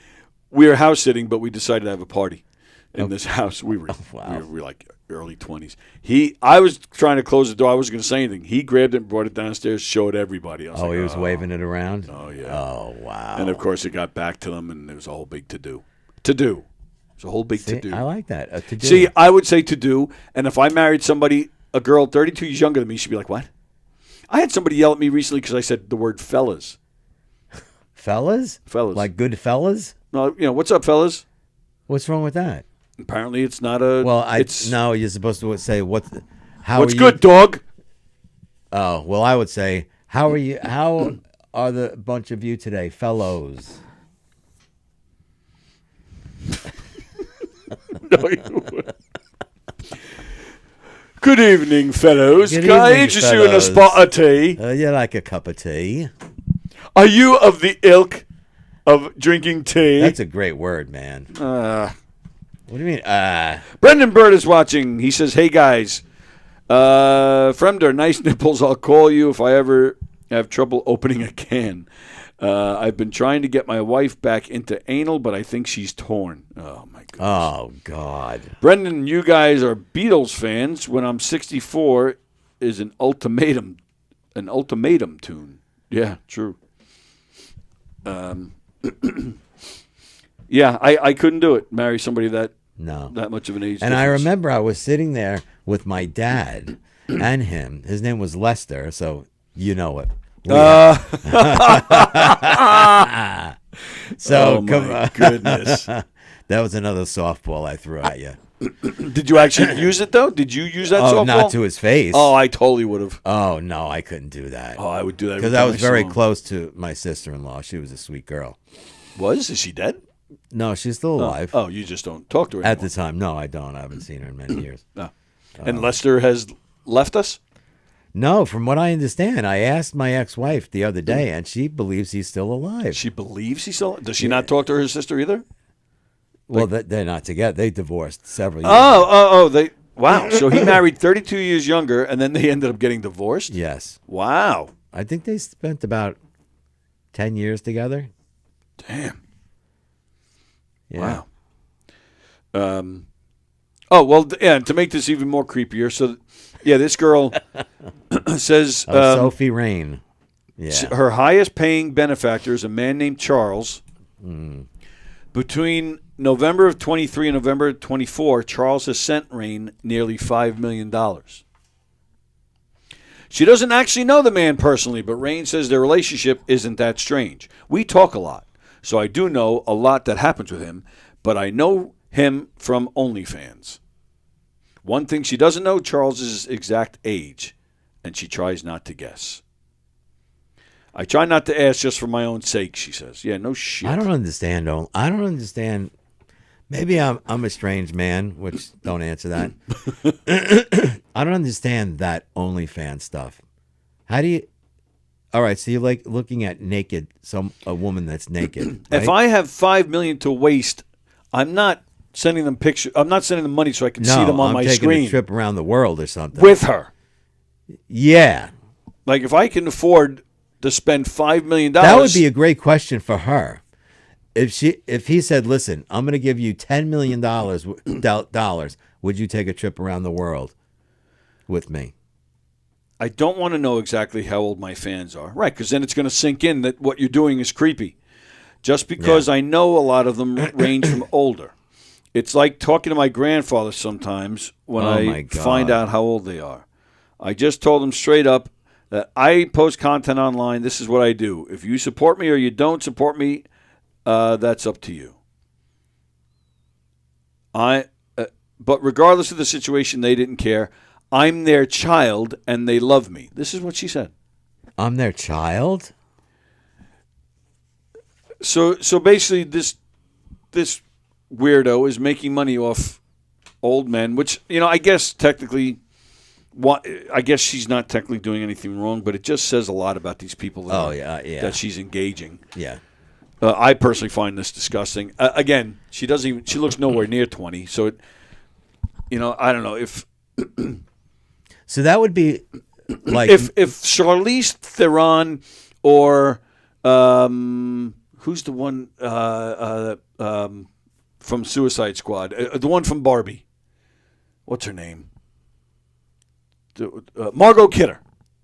Speaker 10: were house sitting, but we decided to have a party in this house. We were like early 20s. I was trying to close the door. I wasn't going to say anything. He grabbed it and brought it downstairs, showed everybody. I was
Speaker 11: he was waving it around?
Speaker 10: Oh, yeah.
Speaker 11: Oh, wow.
Speaker 10: And, of course, it got back to them, and there was a whole big to-do. To-do. It was a whole big to-do.
Speaker 11: I like that. A to-do.
Speaker 10: See, I would say to-do, and if I married somebody, a girl 32 years younger than me, she'd be like, what? I had somebody yell at me recently because I said the word fellas.
Speaker 11: Fellas?
Speaker 10: Fellas.
Speaker 11: Like good fellas?
Speaker 10: No, what's up, fellas?
Speaker 11: What's wrong with that?
Speaker 10: Apparently, it's not a.
Speaker 11: Well, no, you're supposed to say what's
Speaker 10: good, dog?
Speaker 11: Oh well, I would say how are you? How are the bunch of you today, fellows?
Speaker 10: No, you wouldn't. Good evening, fellows.
Speaker 11: Good
Speaker 10: Can I
Speaker 11: evening,
Speaker 10: interest you in a
Speaker 11: fellows.
Speaker 10: spot of tea?
Speaker 11: You like a cup of tea?
Speaker 10: Are you of the ilk of drinking tea?
Speaker 11: That's a great word, man. What do you mean?
Speaker 10: Brendan Bird is watching. He says, hey, guys. Fremder, nice nipples. I'll call you if I ever have trouble opening a can. I've been trying to get my wife back into anal, but I think she's torn. Oh, my goodness.
Speaker 11: Oh, God.
Speaker 10: Brendan, you guys are Beatles fans. When I'm 64 is an ultimatum tune. Yeah, true. Yeah, I couldn't do it. Marry somebody that much of an age
Speaker 11: And I
Speaker 10: difference.
Speaker 11: remember I was sitting there with my dad and him. His name was Lester, so you know it. So
Speaker 10: oh my goodness.
Speaker 11: That was another softball I threw at you.
Speaker 10: Did you actually use it though? Did you use that softball?
Speaker 11: Not to his face.
Speaker 10: Oh, I totally would have.
Speaker 11: Oh no, I couldn't do that.
Speaker 10: Oh, I would do that
Speaker 11: because I was very close to my sister-in-law. She was a sweet girl.
Speaker 10: Is she dead?
Speaker 11: No, she's still alive.
Speaker 10: Oh, you just don't talk to her
Speaker 11: at
Speaker 10: anymore.
Speaker 11: the time. No, I don't. I haven't seen her in many years.
Speaker 10: No. And Lester has left us?
Speaker 11: No, from what I understand, I asked my ex-wife the other day, and she believes he's still alive.
Speaker 10: She believes he's still. Does she not talk to her sister either?
Speaker 11: Well, they're not together. They divorced several years.
Speaker 10: They. Wow. So he married 32 years younger, and then they ended up getting divorced.
Speaker 11: Yes.
Speaker 10: Wow.
Speaker 11: I think they spent about 10 years together.
Speaker 10: Damn.
Speaker 11: Yeah.
Speaker 10: Wow. Oh well, yeah. To make this even more creepier, so yeah, this girl, says
Speaker 11: Sophie Rain. Yeah.
Speaker 10: Her highest paying benefactor is a man named Charles. Between November of 23 and November of 24, Charles has sent Rain nearly $5 million. She doesn't actually know the man personally, but Rain says their relationship isn't that strange. We talk a lot, so I do know a lot that happens with him, but I know him from OnlyFans. One thing she doesn't know, Charles's exact age, and she tries not to guess. I try not to ask just for my own sake, she says. Yeah, no shit.
Speaker 11: I don't understand. I don't understand. Maybe I'm a strange man, which don't answer that. I don't understand that OnlyFans stuff. How do you? All right, so you like looking at naked a woman that's naked. Right?
Speaker 10: If I have $5 million to waste, I'm not sending them pictures. I'm not sending them money so I can see them on my
Speaker 11: taking
Speaker 10: screen.
Speaker 11: A trip around the world or something
Speaker 10: with her.
Speaker 11: Yeah,
Speaker 10: like if I can afford to spend $5 million,
Speaker 11: that would be a great question for her. If he said, "Listen, I'm going to give you $10 million dollars, would you take a trip around the world with me?"
Speaker 10: I don't want to know exactly how old my fans are, right? Because then it's going to sink in that what you're doing is creepy. Just because I know a lot of them range from older. It's like talking to my grandfather sometimes when I find out how old they are. I just told him straight up that I post content online. This is what I do. If you support me or you don't support me, that's up to you. But regardless of the situation, they didn't care. I'm their child, and they love me. This is what she said.
Speaker 11: I'm their child?
Speaker 10: So basically, this weirdo is making money off old men, which, I guess technically, I guess she's not technically doing anything wrong, but it just says a lot about these people that she's engaging.
Speaker 11: Yeah.
Speaker 10: I personally find this disgusting. Again, she looks nowhere near 20, so I don't know if.
Speaker 11: So that would be like
Speaker 10: if Charlize Theron or who's the one from Suicide Squad, the one from Barbie, what's her name? Margot Kidder.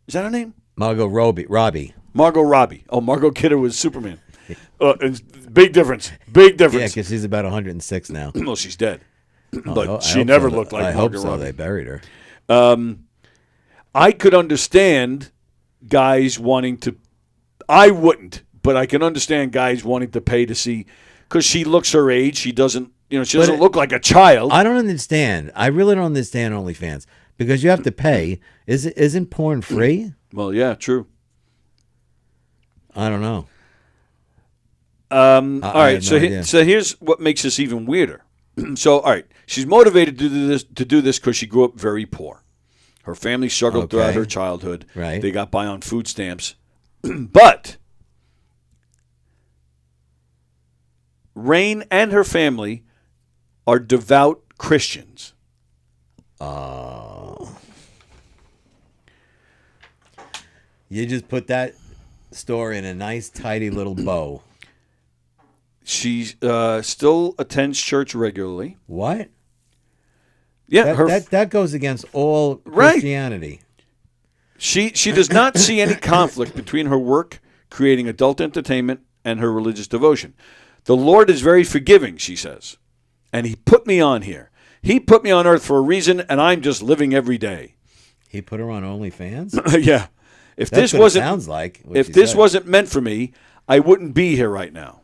Speaker 10: Is that her name?
Speaker 11: Margot Robbie.
Speaker 10: Margot Robbie. Oh, Margot Kidder was Superman. Big difference. Big difference.
Speaker 11: Yeah, because she's about 106 now.
Speaker 10: Well, she's dead.
Speaker 11: Oh,
Speaker 10: But she never looked like
Speaker 11: I
Speaker 10: Margot
Speaker 11: hope so.
Speaker 10: Robbie.
Speaker 11: They buried her.
Speaker 10: I could understand guys wanting to. I wouldn't, but I can understand guys wanting to pay to see, because she looks her age. She doesn't. She doesn't look like a child.
Speaker 11: I don't understand. I really don't understand OnlyFans because you have to pay. Isn't porn free?
Speaker 10: Well, yeah, true.
Speaker 11: I don't know.
Speaker 10: All right, so here's what makes this even weirder. So, all right, she's motivated to do this because she grew up very poor. Her family struggled throughout her childhood.
Speaker 11: Right.
Speaker 10: They got by on food stamps. But Rain and her family are devout Christians.
Speaker 11: Oh. You just put that story in a nice, tidy little bow.
Speaker 10: She still attends church regularly.
Speaker 11: What?
Speaker 10: Yeah,
Speaker 11: that goes against all Christianity.
Speaker 10: She does not see any conflict between her work creating adult entertainment and her religious devotion. The Lord is very forgiving, she says, and He put me on here. He put me on earth for a reason, and I'm just living every day.
Speaker 11: He put her on OnlyFans?
Speaker 10: Yeah. If
Speaker 11: That's
Speaker 10: this wasn't
Speaker 11: sounds like
Speaker 10: if this wasn't meant for me, I wouldn't be here right now.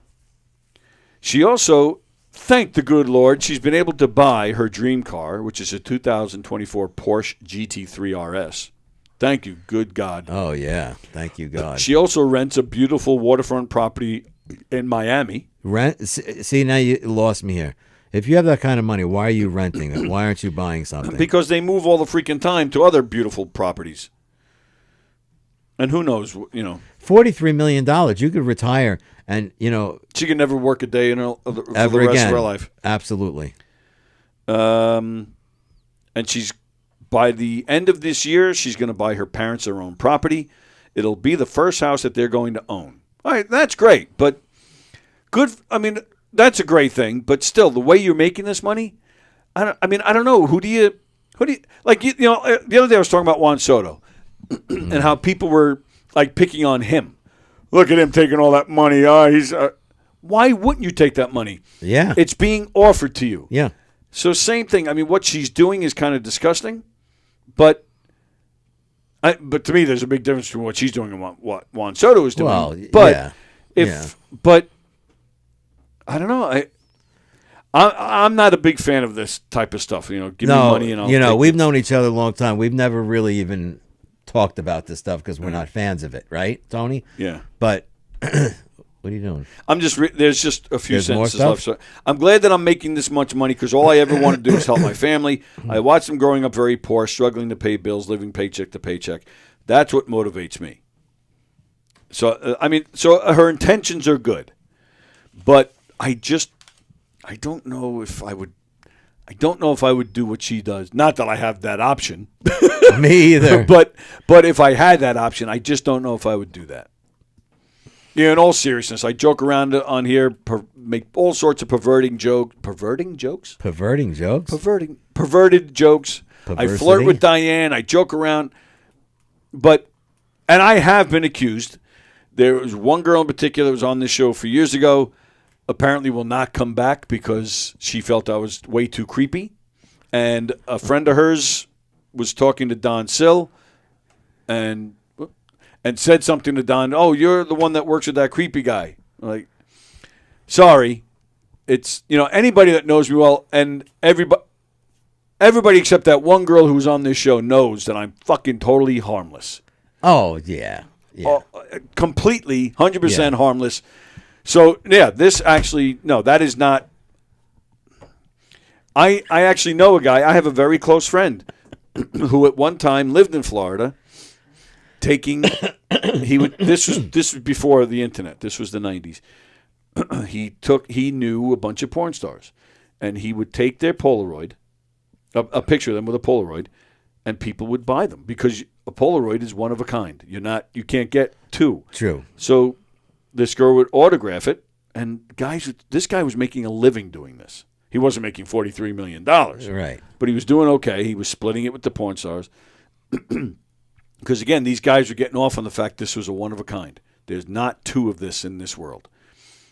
Speaker 10: She also thanked the good Lord she's been able to buy her dream car, which is a 2024 Porsche GT3 RS. Thank you, good God.
Speaker 11: Oh, yeah. Thank you, God.
Speaker 10: She also rents a beautiful waterfront property in Miami.
Speaker 11: See, now you lost me here. If you have that kind of money, why are you renting it? Why aren't you buying something?
Speaker 10: Because they move all the freaking time to other beautiful properties. And who knows,
Speaker 11: $43 million. You could retire and,
Speaker 10: she could never work a day in for the
Speaker 11: ever
Speaker 10: rest
Speaker 11: again.
Speaker 10: of her life.
Speaker 11: Absolutely.
Speaker 10: And she's, by the end of this year, she's going to buy her parents their own property. It'll be the first house that they're going to own. All right, that's great. But that's a great thing. But still, the way you're making this money, I don't know. Who do you like? The other day I was talking about Juan Soto. and how people were like picking on him. Look at him taking all that money. Why wouldn't you take that money?
Speaker 11: Yeah.
Speaker 10: It's being offered to you.
Speaker 11: Yeah.
Speaker 10: So same thing. I mean, what she's doing is kind of disgusting, but to me, there's a big difference between what she's doing and what Juan Soto is doing.
Speaker 11: Well,
Speaker 10: but but I don't know. I'm not a big fan of this type of stuff. You know, give me money and I'll
Speaker 11: we've known each other a long time. We've never really even talked about this stuff because we're not fans of it, right, Tony?
Speaker 10: Yeah.
Speaker 11: But what are you doing?
Speaker 10: I'm just there's just a few
Speaker 11: There's more
Speaker 10: sentences left. So I'm glad that I'm making this much money because all I ever want to do is help my family. I watched them growing up very poor, struggling to pay bills, living paycheck to paycheck. That's what motivates me. So her intentions are good, but I don't know if I would. I don't know if I would do what she does. Not that I have that option.
Speaker 11: Me either.
Speaker 10: But if I had that option, I just don't know if I would do that. Yeah, in all seriousness, I joke around on here, make all sorts of perverting jokes. Perverting jokes?
Speaker 11: Perverting jokes?
Speaker 10: Perverted jokes. I flirt with Diane. I joke around. And I have been accused. There was one girl in particular that was on this show for years ago. Apparently will not come back because she felt I was way too creepy. And a friend of hers was talking to Don Sill and said something to Don, oh, you're the one that works with that creepy guy. I'm like, sorry. It's, anybody that knows me well, and everybody except that one girl who was on this show knows that I'm fucking totally harmless.
Speaker 11: Oh, yeah.
Speaker 10: Completely, 100% harmless. So, yeah, this actually, no, that is not. I actually know a guy. I have a very close friend who at one time lived in Florida this was before the internet. This was the 90s. He knew a bunch of porn stars, and he would take their Polaroid, a picture of them with a Polaroid, and people would buy them because a Polaroid is one of a kind. You can't get two.
Speaker 11: True.
Speaker 10: So this girl would autograph it, and this guy was making a living doing this. He wasn't making $43 million.
Speaker 11: Right.
Speaker 10: But he was doing okay. He was splitting it with the porn stars. Because, again, these guys were getting off on the fact this was a one-of-a-kind. There's not two of this in this world.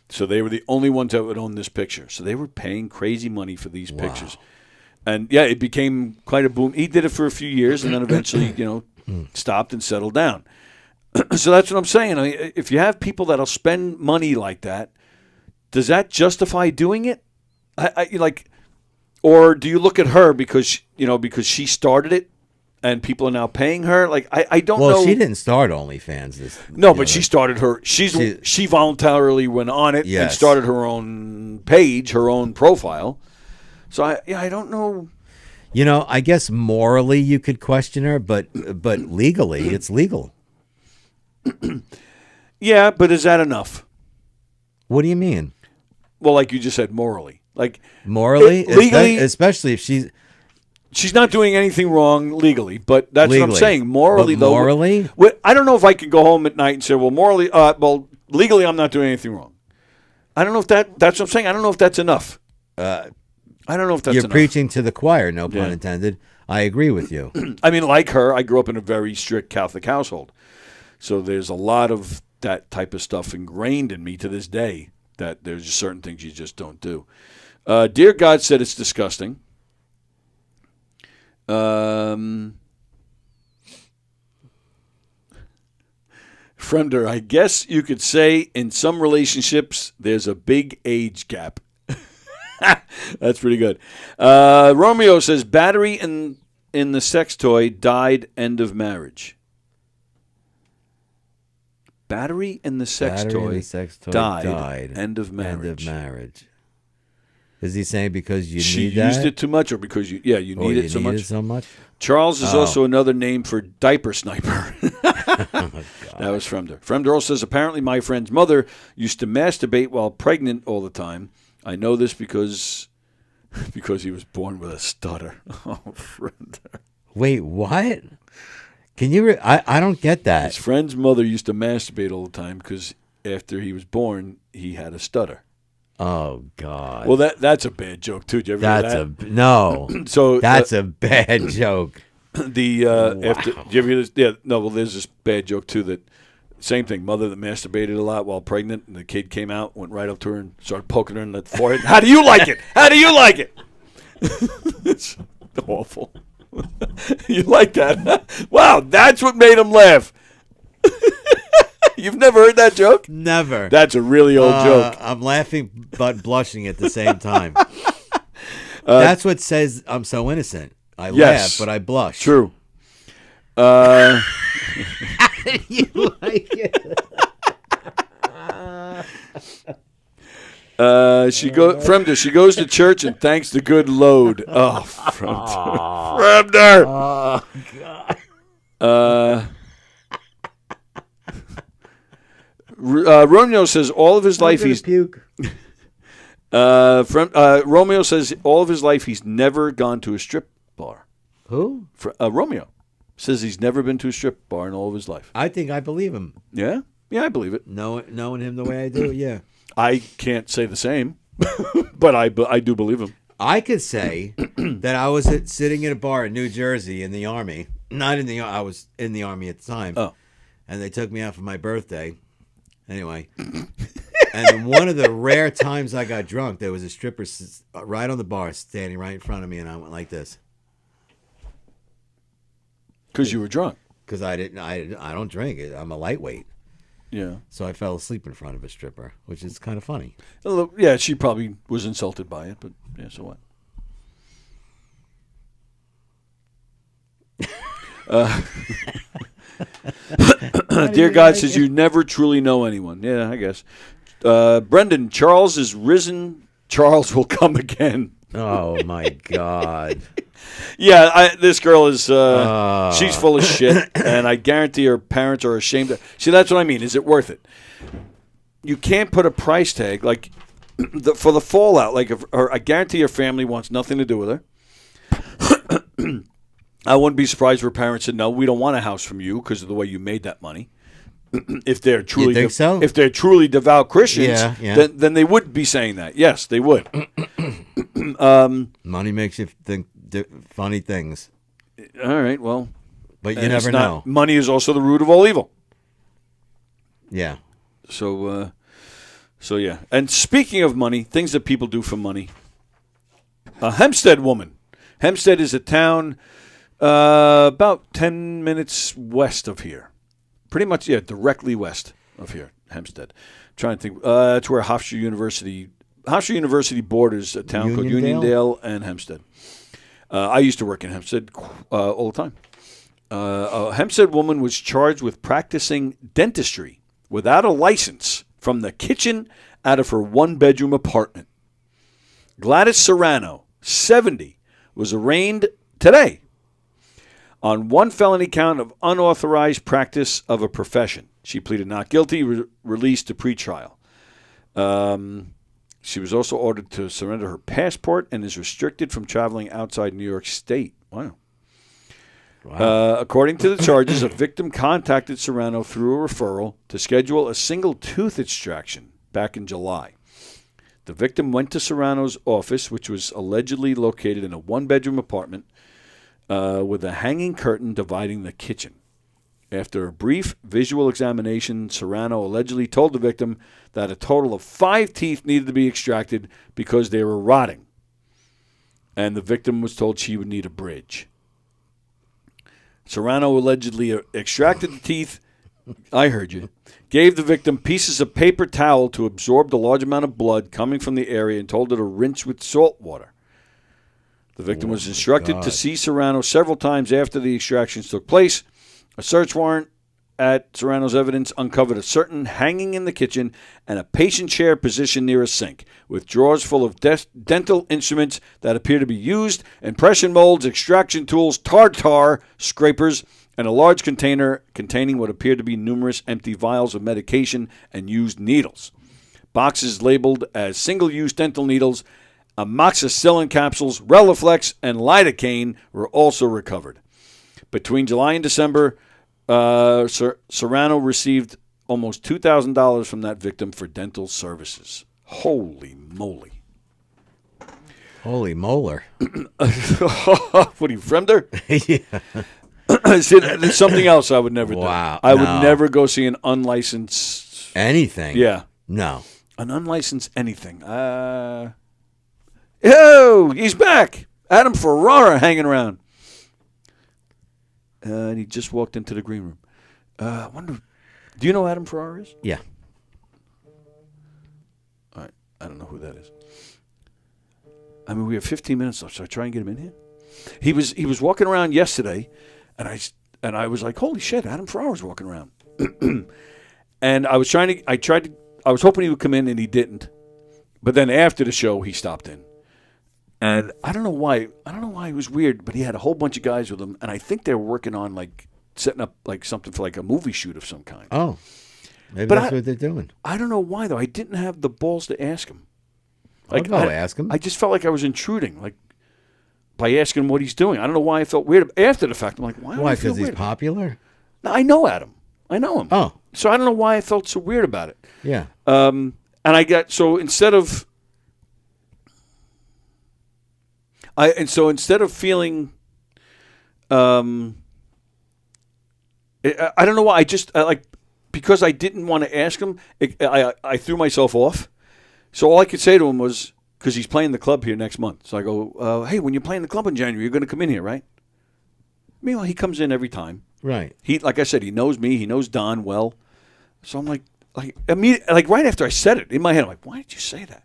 Speaker 10: So they were the only ones that would own this picture. So they were paying crazy money for these pictures. And, yeah, it became quite a boom. He did it for a few years and then eventually, stopped and settled down. So that's what I'm saying. I mean, if you have people that'll spend money like that, does that justify doing it? Or do you look at her because she started it? And people are now paying her. I don't know.
Speaker 11: Well, she didn't start OnlyFans.
Speaker 10: But she started her. She voluntarily went on it and started her own page, her own profile. So I don't know.
Speaker 11: I guess morally you could question her, but legally it's legal.
Speaker 10: Yeah, but is that enough?
Speaker 11: What do you mean?
Speaker 10: Well, like you just said, morally.
Speaker 11: Morally,
Speaker 10: legally,
Speaker 11: especially if
Speaker 10: she's not doing anything wrong legally, but that's what I'm saying. Morally,
Speaker 11: but morally,
Speaker 10: though, I don't know if I can go home at night and say, well, morally, legally, I'm not doing anything wrong. I don't know if that's what I'm saying. I don't know if that's enough. I don't know if that's
Speaker 11: you're
Speaker 10: enough.
Speaker 11: Preaching to the choir, no pun intended. I agree with you.
Speaker 10: I mean, like her, I grew up in a very strict Catholic household, so there's a lot of that type of stuff ingrained in me to this day. That there's just certain things you just don't do. Dear God said it's disgusting. Friender, I guess you could say in some relationships there's a big age gap. That's pretty good. Romeo says battery in the sex toy died end of marriage. Battery in the sex toy died end of marriage.
Speaker 11: Is he saying because
Speaker 10: she
Speaker 11: need that?
Speaker 10: used it too much, or because you need it so much?
Speaker 11: So much?
Speaker 10: Charles is also another name for diaper sniper. That was Fremder. Fremder also says apparently my friend's mother used to masturbate while pregnant all the time. I know this because he was born with a stutter. Oh, Fremder.
Speaker 11: Wait, what? Can you? I don't get that.
Speaker 10: His friend's mother used to masturbate all the time because after he was born, he had a stutter.
Speaker 11: Oh God!
Speaker 10: Well, that's a bad joke too. Did you ever hear that?
Speaker 11: No.
Speaker 10: So
Speaker 11: that's a bad joke.
Speaker 10: After, do you ever hear this? Yeah, no. Well, there's this bad joke too that same thing. Mother that masturbated a lot while pregnant, and the kid came out, went right up to her and started poking her in the forehead. How do you like it? How do you like it? It's awful. You like that? Wow, that's what made him laugh. You've never heard that joke?
Speaker 11: Never.
Speaker 10: That's a really old joke.
Speaker 11: I'm laughing but blushing at the same time. That's what says I'm so innocent. I laugh, but I blush.
Speaker 10: True.
Speaker 11: How do you like it?
Speaker 10: She goes to church and thanks the good Lord. Oh, Fremder.
Speaker 11: Oh, God.
Speaker 10: Romeo says all of his life he's
Speaker 11: puke.
Speaker 10: Romeo says all of his life he's never gone to a strip bar.
Speaker 11: Who?
Speaker 10: Romeo says he's never been to a strip bar in all of his life.
Speaker 11: I think I believe him.
Speaker 10: Yeah, I believe it.
Speaker 11: Knowing him the way I do, yeah.
Speaker 10: I can't say the same, but I do believe him.
Speaker 11: I could say that I was sitting in a bar in New Jersey in the Army. I was in the Army at the time.
Speaker 10: Oh.
Speaker 11: And they took me out for my birthday. Anyway. And one of the rare times I got drunk, there was a stripper right on the bar standing right in front of me, and I went like this.
Speaker 10: Because you were drunk.
Speaker 11: Because I don't drink it. I'm a lightweight.
Speaker 10: Yeah.
Speaker 11: So I fell asleep in front of a stripper, which is kind of funny.
Speaker 10: Yeah, she probably was insulted by it, but yeah, so what? Dear God says you never truly know anyone. Yeah, I guess. Brendan, Charles is risen. Charles will come again.
Speaker 11: Oh, my God.
Speaker 10: Yeah, this girl is, she's full of shit, and I guarantee her parents are ashamed. See, that's what I mean. Is it worth it? You can't put a price tag, like, for the fallout. Like, I guarantee her family wants nothing to do with her. I wouldn't be surprised if her parents said, no, we don't want a house from you because of the way you made that money. If they're truly,
Speaker 11: you think so?
Speaker 10: If they're truly devout Christians,
Speaker 11: yeah.
Speaker 10: Then they would be saying that. Yes, they would.
Speaker 11: Money makes you think funny things.
Speaker 10: All right, well,
Speaker 11: but you never know.
Speaker 10: Money is also the root of all evil.
Speaker 11: Yeah.
Speaker 10: So yeah. And speaking of money, things that people do for money. A Hempstead woman. Hempstead is a town about 10 minutes west of here. Pretty much, yeah, directly west of here, Hempstead. I'm trying to think. It's where Hofstra University borders a town called Uniondale and Hempstead. I used to work in Hempstead all the time. A Hempstead woman was charged with practicing dentistry without a license from the kitchen out of her one-bedroom apartment. Gladys Serrano, 70, was arraigned today on one felony count of unauthorized practice of a profession. She pleaded not guilty, released to pretrial. She was also ordered to surrender her passport and is restricted from traveling outside New York State. Wow. According to the charges, a victim contacted Serrano through a referral to schedule a single tooth extraction back in July. The victim went to Serrano's office, which was allegedly located in a one-bedroom apartment with a hanging curtain dividing the kitchen. After a brief visual examination, Serrano allegedly told the victim that a total of 5 teeth needed to be extracted because they were rotting. And the victim was told she would need a bridge. Serrano allegedly extracted the teeth, I heard you, gave the victim pieces of paper towel to absorb the large amount of blood coming from the area and told her to rinse with salt water. The victim was instructed to see Serrano several times after the extractions took place. A search warrant at Serrano's evidence uncovered a curtain hanging in the kitchen and a patient chair positioned near a sink, with drawers full of dental instruments that appear to be used, impression molds, extraction tools, tartar scrapers, and a large container containing what appeared to be numerous empty vials of medication and used needles. Boxes labeled as single-use dental needles, amoxicillin capsules, Relaflex, and lidocaine were also recovered. Between July and December, Serrano received almost $2,000 from that victim for dental services. Holy moly.
Speaker 11: Holy molar.
Speaker 10: What are you, Fremder?
Speaker 11: Yeah.
Speaker 10: See, there's something else I would never do.
Speaker 11: Wow,
Speaker 10: I would
Speaker 11: no.
Speaker 10: never go see an unlicensed
Speaker 11: Anything.
Speaker 10: Yeah.
Speaker 11: No.
Speaker 10: An unlicensed anything. Oh, he's back. Adam Ferrara hanging around. And he just walked into the green room. I wonder, do you know who Adam Ferrara is?
Speaker 11: Yeah.
Speaker 10: All right. I don't know who that is. I mean, we have 15 minutes left. Should I try and get him in here? He was walking around yesterday, and I was like, holy shit, Adam Ferrara's walking around. And I was hoping he would come in, and he didn't. But then after the show, he stopped in. And I don't know why. It was weird, but he had a whole bunch of guys with him, and I think they were working on like setting up like something for like a movie shoot of some kind.
Speaker 11: Oh, maybe that's what they're doing.
Speaker 10: I don't know why though. I didn't have the balls to ask him.
Speaker 11: I'll go ask him.
Speaker 10: I just felt like I was intruding, like by asking him what he's doing. I don't know why I felt weird after the fact. I'm like, why?
Speaker 11: Why?
Speaker 10: Because
Speaker 11: Because he's popular.
Speaker 10: No, I know Adam. I know him.
Speaker 11: Oh,
Speaker 10: so I don't know why I felt so weird about it.
Speaker 11: yeah.
Speaker 10: And I got so instead of feeling, I don't know why. Because I didn't want to ask him. I threw myself off. So all I could say to him was because he's playing the club here next month. So I go, hey, when you're playing the club in January, you're going to come in here, right? Meanwhile, he comes in every time.
Speaker 11: Right.
Speaker 10: He, like I said, he knows me. He knows Don well. So I'm like right after I said it in my head, I'm like, why did you say that?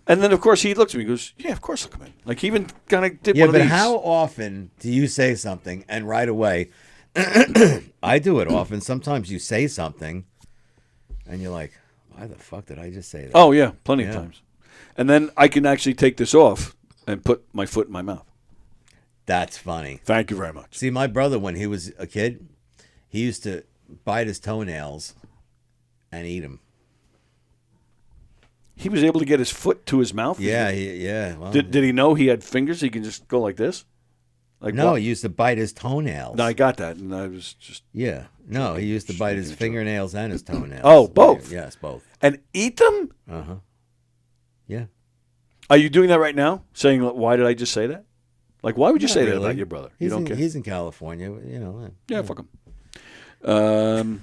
Speaker 10: And then, of course, he looks at me and goes, yeah, of course I'll come in. Like, he even kind of did one of these.
Speaker 11: Yeah, but how often do you say something and right away, I do it often. Sometimes you say something and you're like, why the fuck did I just say that?
Speaker 10: Oh, yeah, plenty of times. And then I can actually take this off and put my foot in my mouth.
Speaker 11: That's funny.
Speaker 10: Thank you very much.
Speaker 11: See, my brother, when he was a kid, he used to bite his toenails and eat them.
Speaker 10: He was able to get his foot to his mouth?
Speaker 11: Yeah, yeah. Well,
Speaker 10: did he know he had fingers? He can just go like this? Like
Speaker 11: no,
Speaker 10: what?
Speaker 11: he used to bite his toenails.
Speaker 10: No, I got that, and I was just...
Speaker 11: Yeah. No, he used to bite his fingernails and his toenails.
Speaker 10: Oh, both?
Speaker 11: Yes, both.
Speaker 10: And eat them?
Speaker 11: Uh-huh. Yeah.
Speaker 10: Are you doing that right now? Saying, why did I just say that? Like, why would you
Speaker 11: Not
Speaker 10: say that
Speaker 11: really.
Speaker 10: about your brother?
Speaker 11: He's
Speaker 10: You don't care?
Speaker 11: He's in California, you know.
Speaker 10: Yeah, fuck him.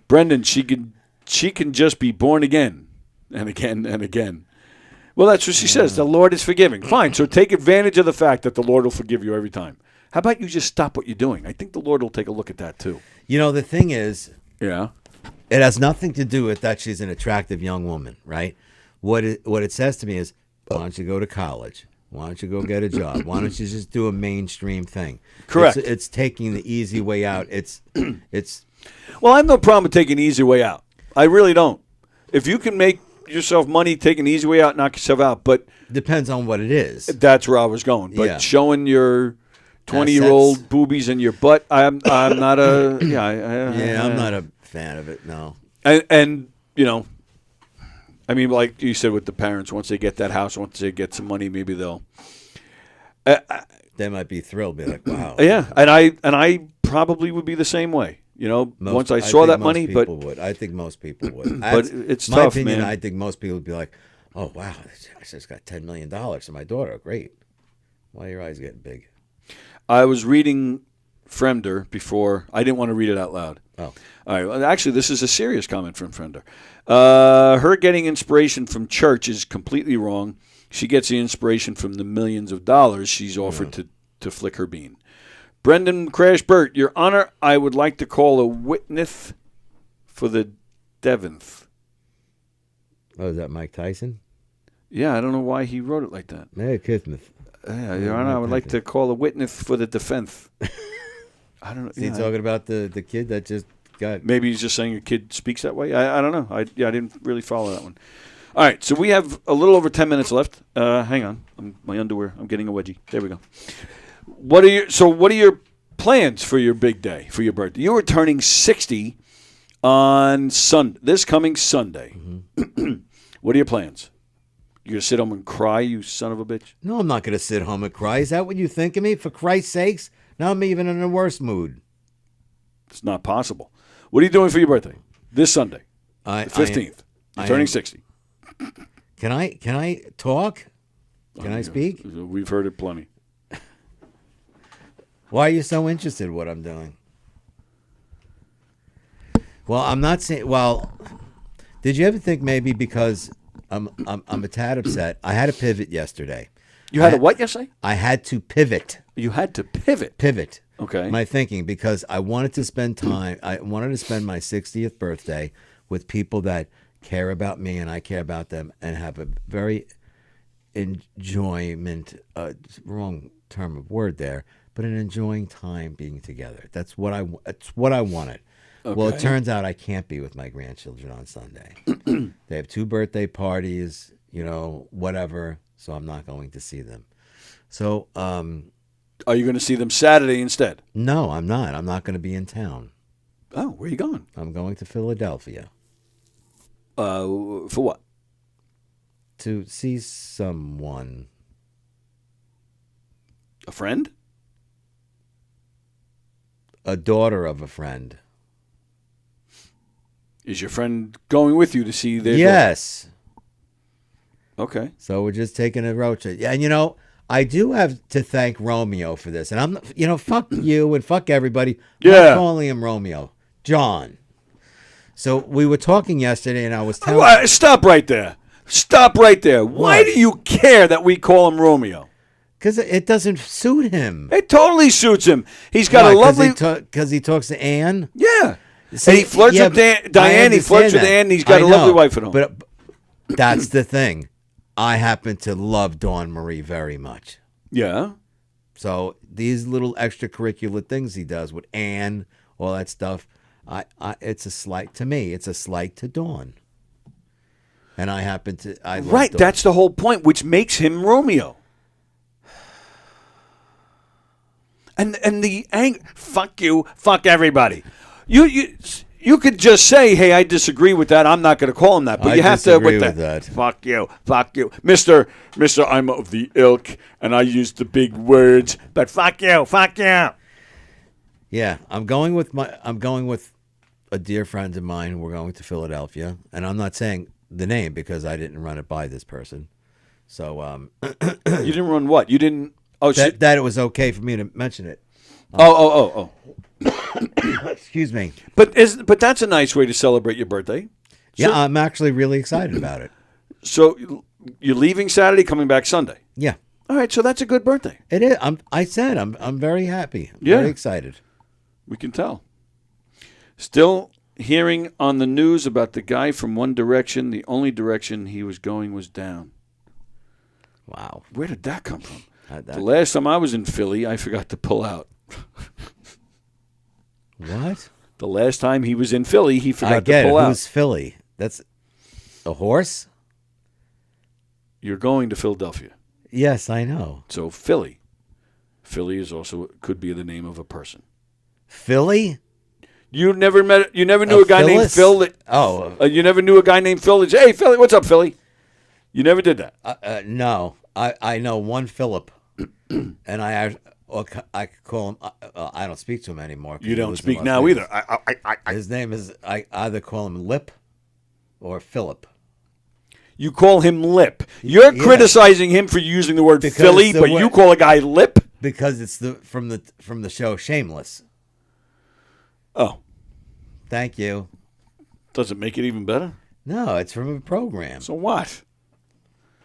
Speaker 10: Brendan, she can just be born again and again and again. Well, that's what she says. The Lord is forgiving. Fine. So take advantage of the fact that the Lord will forgive you every time. How about you just stop what you're doing? I think the Lord will take a look at that too.
Speaker 11: You know, the thing is,
Speaker 10: yeah,
Speaker 11: it has nothing to do with that she's an attractive young woman, right? What it says to me is, why don't you go to college? Why don't you go get a job? Why don't you just do a mainstream thing?
Speaker 10: Correct.
Speaker 11: It's taking the easy way out. It's
Speaker 10: Well, I have no problem with taking the easy way out. I really don't. If you can make yourself money, take an easy way out, knock yourself out. But
Speaker 11: depends on what it is.
Speaker 10: That's where I was going. But
Speaker 11: Yeah.
Speaker 10: showing your 20-year-old boobies in your butt, I'm not a
Speaker 11: I'm not a fan of it. No.
Speaker 10: And you know, I mean, like you said with the parents, once they get that house, once they get some money, maybe they'll.
Speaker 11: They might be thrilled, be like, wow.
Speaker 10: Yeah, and I probably would be the same way. You know, once I saw
Speaker 11: think
Speaker 10: that
Speaker 11: most
Speaker 10: money, but
Speaker 11: people would. I think most people would.
Speaker 10: But it's
Speaker 11: my
Speaker 10: tough,
Speaker 11: opinion.
Speaker 10: man.
Speaker 11: I think most people would be like, "Oh wow, I just got $10 million for my daughter. Great." Why are your eyes getting big?
Speaker 10: I was reading Fremder before. I didn't want to read it out loud.
Speaker 11: Oh.
Speaker 10: All right. Well, actually, this is a serious comment from Fremder. Her getting inspiration from church is completely wrong. She gets the inspiration from the millions of dollars she's offered to flick her bean. Brendan Crash Burt, Your Honor, I would like to call a witness for the Deventh.
Speaker 11: Oh, is that Mike Tyson?
Speaker 10: Yeah, I don't know why he wrote it like that.
Speaker 11: Hey, Kismet.
Speaker 10: Yeah, Your Honor, I would like to call a witness for the defense. I don't know.
Speaker 11: Is he talking about the kid that just got...
Speaker 10: Maybe he's just saying a kid speaks that way. I don't know. I didn't really follow that one. All right, so we have a little over 10 minutes left. Hang on. My underwear. I'm getting a wedgie. There we go. What are your plans for your big day, for your birthday? You are turning 60 on this coming Sunday. Mm-hmm. What are your plans? You gonna sit home and cry, you son of a bitch?
Speaker 11: No, I'm not going to sit home and cry. Is that what you think of me? For Christ's sakes? Now I'm even in a worse mood.
Speaker 10: It's not possible. What are you doing for your birthday? This Sunday, the 15th. You're turning 60.
Speaker 11: Can I talk? Can I speak?
Speaker 10: We've heard it plenty.
Speaker 11: Why are you so interested in what I'm doing? Well, I'm not saying. Well, did you ever think maybe because I'm a tad upset? I had to pivot yesterday.
Speaker 10: You had a what yesterday?
Speaker 11: I had to pivot.
Speaker 10: You had to pivot.
Speaker 11: Pivot.
Speaker 10: Okay.
Speaker 11: My thinking, because I wanted to spend time. I wanted to spend my 60th birthday with people that care about me and I care about them, and have a very enjoyment. Wrong term of word there, but an enjoying time being together. That's what I wanted. Okay. Well, it turns out I can't be with my grandchildren on Sunday. They have 2 birthday parties, whatever. So I'm not going to see them. So,
Speaker 10: are you going to see them Saturday instead?
Speaker 11: No, I'm not. I'm not going to be in town.
Speaker 10: Oh, where are you going?
Speaker 11: I'm going to Philadelphia.
Speaker 10: For what?
Speaker 11: To see someone.
Speaker 10: A friend?
Speaker 11: A daughter of a friend.
Speaker 10: Is your friend going with you to see their
Speaker 11: Yes.
Speaker 10: daughter? Okay.
Speaker 11: So we're just taking a road trip. Yeah, and I do have to thank Romeo for this. And I'm, fuck you and fuck everybody.
Speaker 10: Yeah.
Speaker 11: I'm calling him Romeo. John. So we were talking yesterday, and I was telling.
Speaker 10: Stop right there. Stop right there. Why do you care that we call him Romeo?
Speaker 11: Because it doesn't suit him.
Speaker 10: It totally suits him. He's got a lovely.
Speaker 11: Because he talks to Anne.
Speaker 10: Yeah.
Speaker 11: See,
Speaker 10: and he flirts with Diane. He flirts with Anne. And he's got a lovely wife at home.
Speaker 11: But that's the thing. I happen to love Dawn Marie very much.
Speaker 10: Yeah.
Speaker 11: So these little extracurricular things he does with Anne, all that stuff, it's a slight to me. It's a slight to Dawn. And I happen to.
Speaker 10: Right.
Speaker 11: Dawn.
Speaker 10: That's the whole point, which makes him Romeo. And the anger. Fuck you. Fuck everybody. You could just say, "Hey, I disagree with that. I'm not going to call him that." But you have to with that. Fuck you, Mister. I'm of the ilk, and I use the big words. But fuck you.
Speaker 11: Yeah, I'm going with a dear friend of mine. We're going to Philadelphia, and I'm not saying the name because I didn't run it by this person. So
Speaker 10: you didn't run what? You didn't. Oh,
Speaker 11: that it was okay for me to mention it.
Speaker 10: Oh.
Speaker 11: Excuse me.
Speaker 10: But that's a nice way to celebrate your birthday.
Speaker 11: Yeah, I'm actually really excited about it.
Speaker 10: So you're leaving Saturday, coming back Sunday.
Speaker 11: Yeah.
Speaker 10: All right, so that's a good birthday.
Speaker 11: It is. I'm very happy. Very excited.
Speaker 10: We can tell. Still hearing on the news about the guy from One Direction. The only direction he was going was down.
Speaker 11: Wow.
Speaker 10: Where did that come from? The last time I was in Philly, I forgot to pull out.
Speaker 11: What?
Speaker 10: The last time he was in Philly, he forgot to pull out.
Speaker 11: Who's Philly? That's a horse?
Speaker 10: You're going to Philadelphia.
Speaker 11: Yes, I know.
Speaker 10: So Philly. Philly is also could be the name of a person.
Speaker 11: Philly?
Speaker 10: You never knew a guy named Phil. You never knew a guy named Phil. Hey, Philly, what's up, Philly? You never did that.
Speaker 11: No. I know one Philip, and I could call him. I don't speak to him anymore.
Speaker 10: You don't speak now either.
Speaker 11: His name is. I either call him Lip or Philip.
Speaker 10: You call him Lip. You're criticizing him for using the word Philly, but you call a guy Lip
Speaker 11: because it's from the show Shameless.
Speaker 10: Oh,
Speaker 11: thank you.
Speaker 10: Does it make it even better?
Speaker 11: No, it's from a program.
Speaker 10: So what?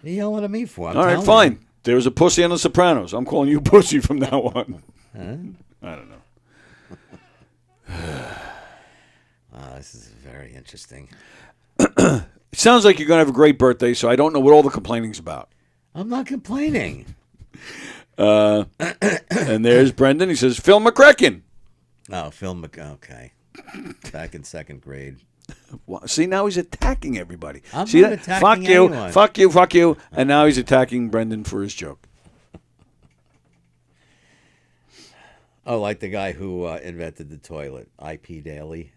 Speaker 11: What are you yelling at me for?
Speaker 10: All right, fine. There was a pussy on The Sopranos. I'm calling you pussy from now on. I don't know.
Speaker 11: This is very interesting.
Speaker 10: It sounds like you're going to have a great birthday, so I don't know what all the complaining's about.
Speaker 11: I'm not complaining.
Speaker 10: And there's Brendan. He says, Phil McCracken.
Speaker 11: Oh, Phil okay. Back in second grade.
Speaker 10: See, now he's attacking everybody.
Speaker 11: I'm
Speaker 10: See
Speaker 11: not
Speaker 10: that?
Speaker 11: attacking anyone.
Speaker 10: Fuck you. And now he's attacking Brendan for his joke.
Speaker 11: Oh, like the guy who invented the toilet, IP Daily.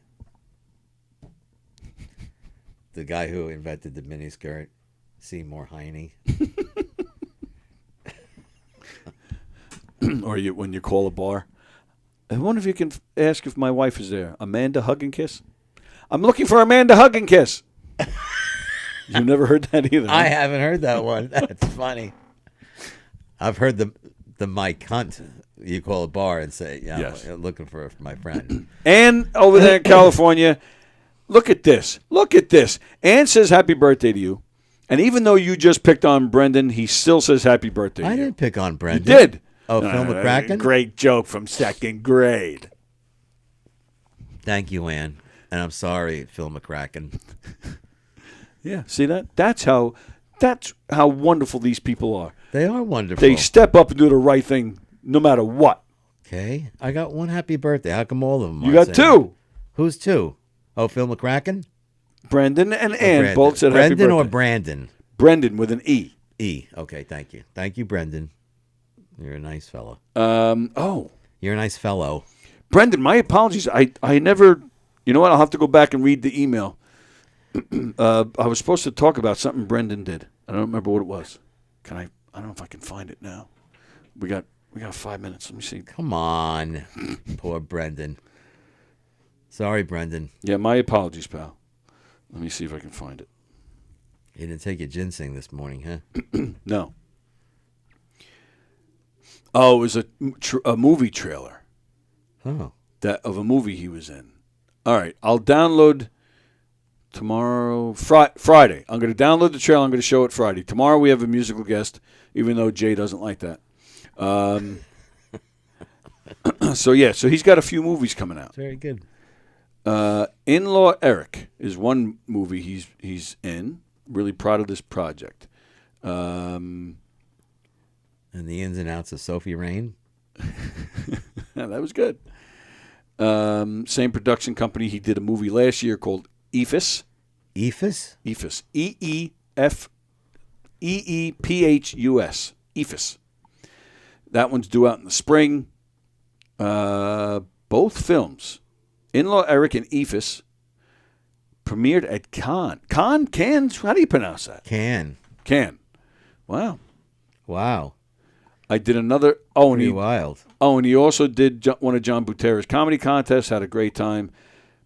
Speaker 11: The guy who invented the miniskirt, Seymour Heine.
Speaker 10: Or when you call a bar. I wonder if you can ask if my wife is there. Amanda Hug and Kiss? I'm looking for Amanda Hug and Kiss. You never heard that either.
Speaker 11: I haven't heard that one. That's funny. I've heard the Mike Hunt. You call a bar and say, "Yeah,
Speaker 10: Yes.
Speaker 11: I'm looking for my friend."
Speaker 10: And over there in California, look at this. Look at this. Ann says happy birthday to you. And even though you just picked on Brendan, he still says happy birthday to
Speaker 11: I
Speaker 10: you.
Speaker 11: didn't pick on Brendan.
Speaker 10: You did.
Speaker 11: Oh, Phil McCracken?
Speaker 10: Great joke from second grade.
Speaker 11: Thank you, Ann. And I'm sorry, Phil McCracken.
Speaker 10: Yeah, see that? That's how wonderful these people are.
Speaker 11: They are wonderful.
Speaker 10: They step up and do the right thing no matter what.
Speaker 11: Okay. I got one happy birthday. How come all of them
Speaker 10: You
Speaker 11: are
Speaker 10: got
Speaker 11: saying
Speaker 10: two.
Speaker 11: it? Who's two? Oh, Phil McCracken?
Speaker 10: Brendan and Ann
Speaker 11: Brandon.
Speaker 10: both said happy birthday.
Speaker 11: Brendan or Brandon?
Speaker 10: Brendan with an E.
Speaker 11: E. Okay, thank you. Thank you, Brendan. You're a nice fellow.
Speaker 10: You're
Speaker 11: a nice fellow.
Speaker 10: Brendan, my apologies. I never, you know what? I'll have to go back and read the email. I was supposed to talk about something Brendan did. I don't remember what it was. I don't know if I can find it now. We got 5 minutes. Let me see.
Speaker 11: Come on. Poor Brendan. Sorry, Brendan.
Speaker 10: Yeah, my apologies, pal. Let me see if I can find it.
Speaker 11: You didn't take your ginseng this morning, huh?
Speaker 10: No. Oh, it was a movie trailer.
Speaker 11: Oh.
Speaker 10: Of a movie he was in. All right, I'll download tomorrow, Friday. I'm going to download the trailer. I'm going to show it Friday. Tomorrow we have a musical guest, even though Jay doesn't like that. So he's got a few movies coming out.
Speaker 11: Very good.
Speaker 10: In-Law Eric is one movie he's in. Really proud of this project.
Speaker 11: And the ins and outs of Sophie Rain.
Speaker 10: Yeah, that was good. Same production company. He did a movie last year called EFIS.
Speaker 11: EFIS?
Speaker 10: EFIS. EEPHUS. EFIS. That one's due out in the spring. Both films, In-Law Eric and EFIS, premiered at Cannes. How do you pronounce that?
Speaker 11: Cannes.
Speaker 10: Wow.
Speaker 11: Wow.
Speaker 10: I did another.
Speaker 11: Pretty wild.
Speaker 10: Oh, and he also did one of John Butera's comedy contests. Had a great time.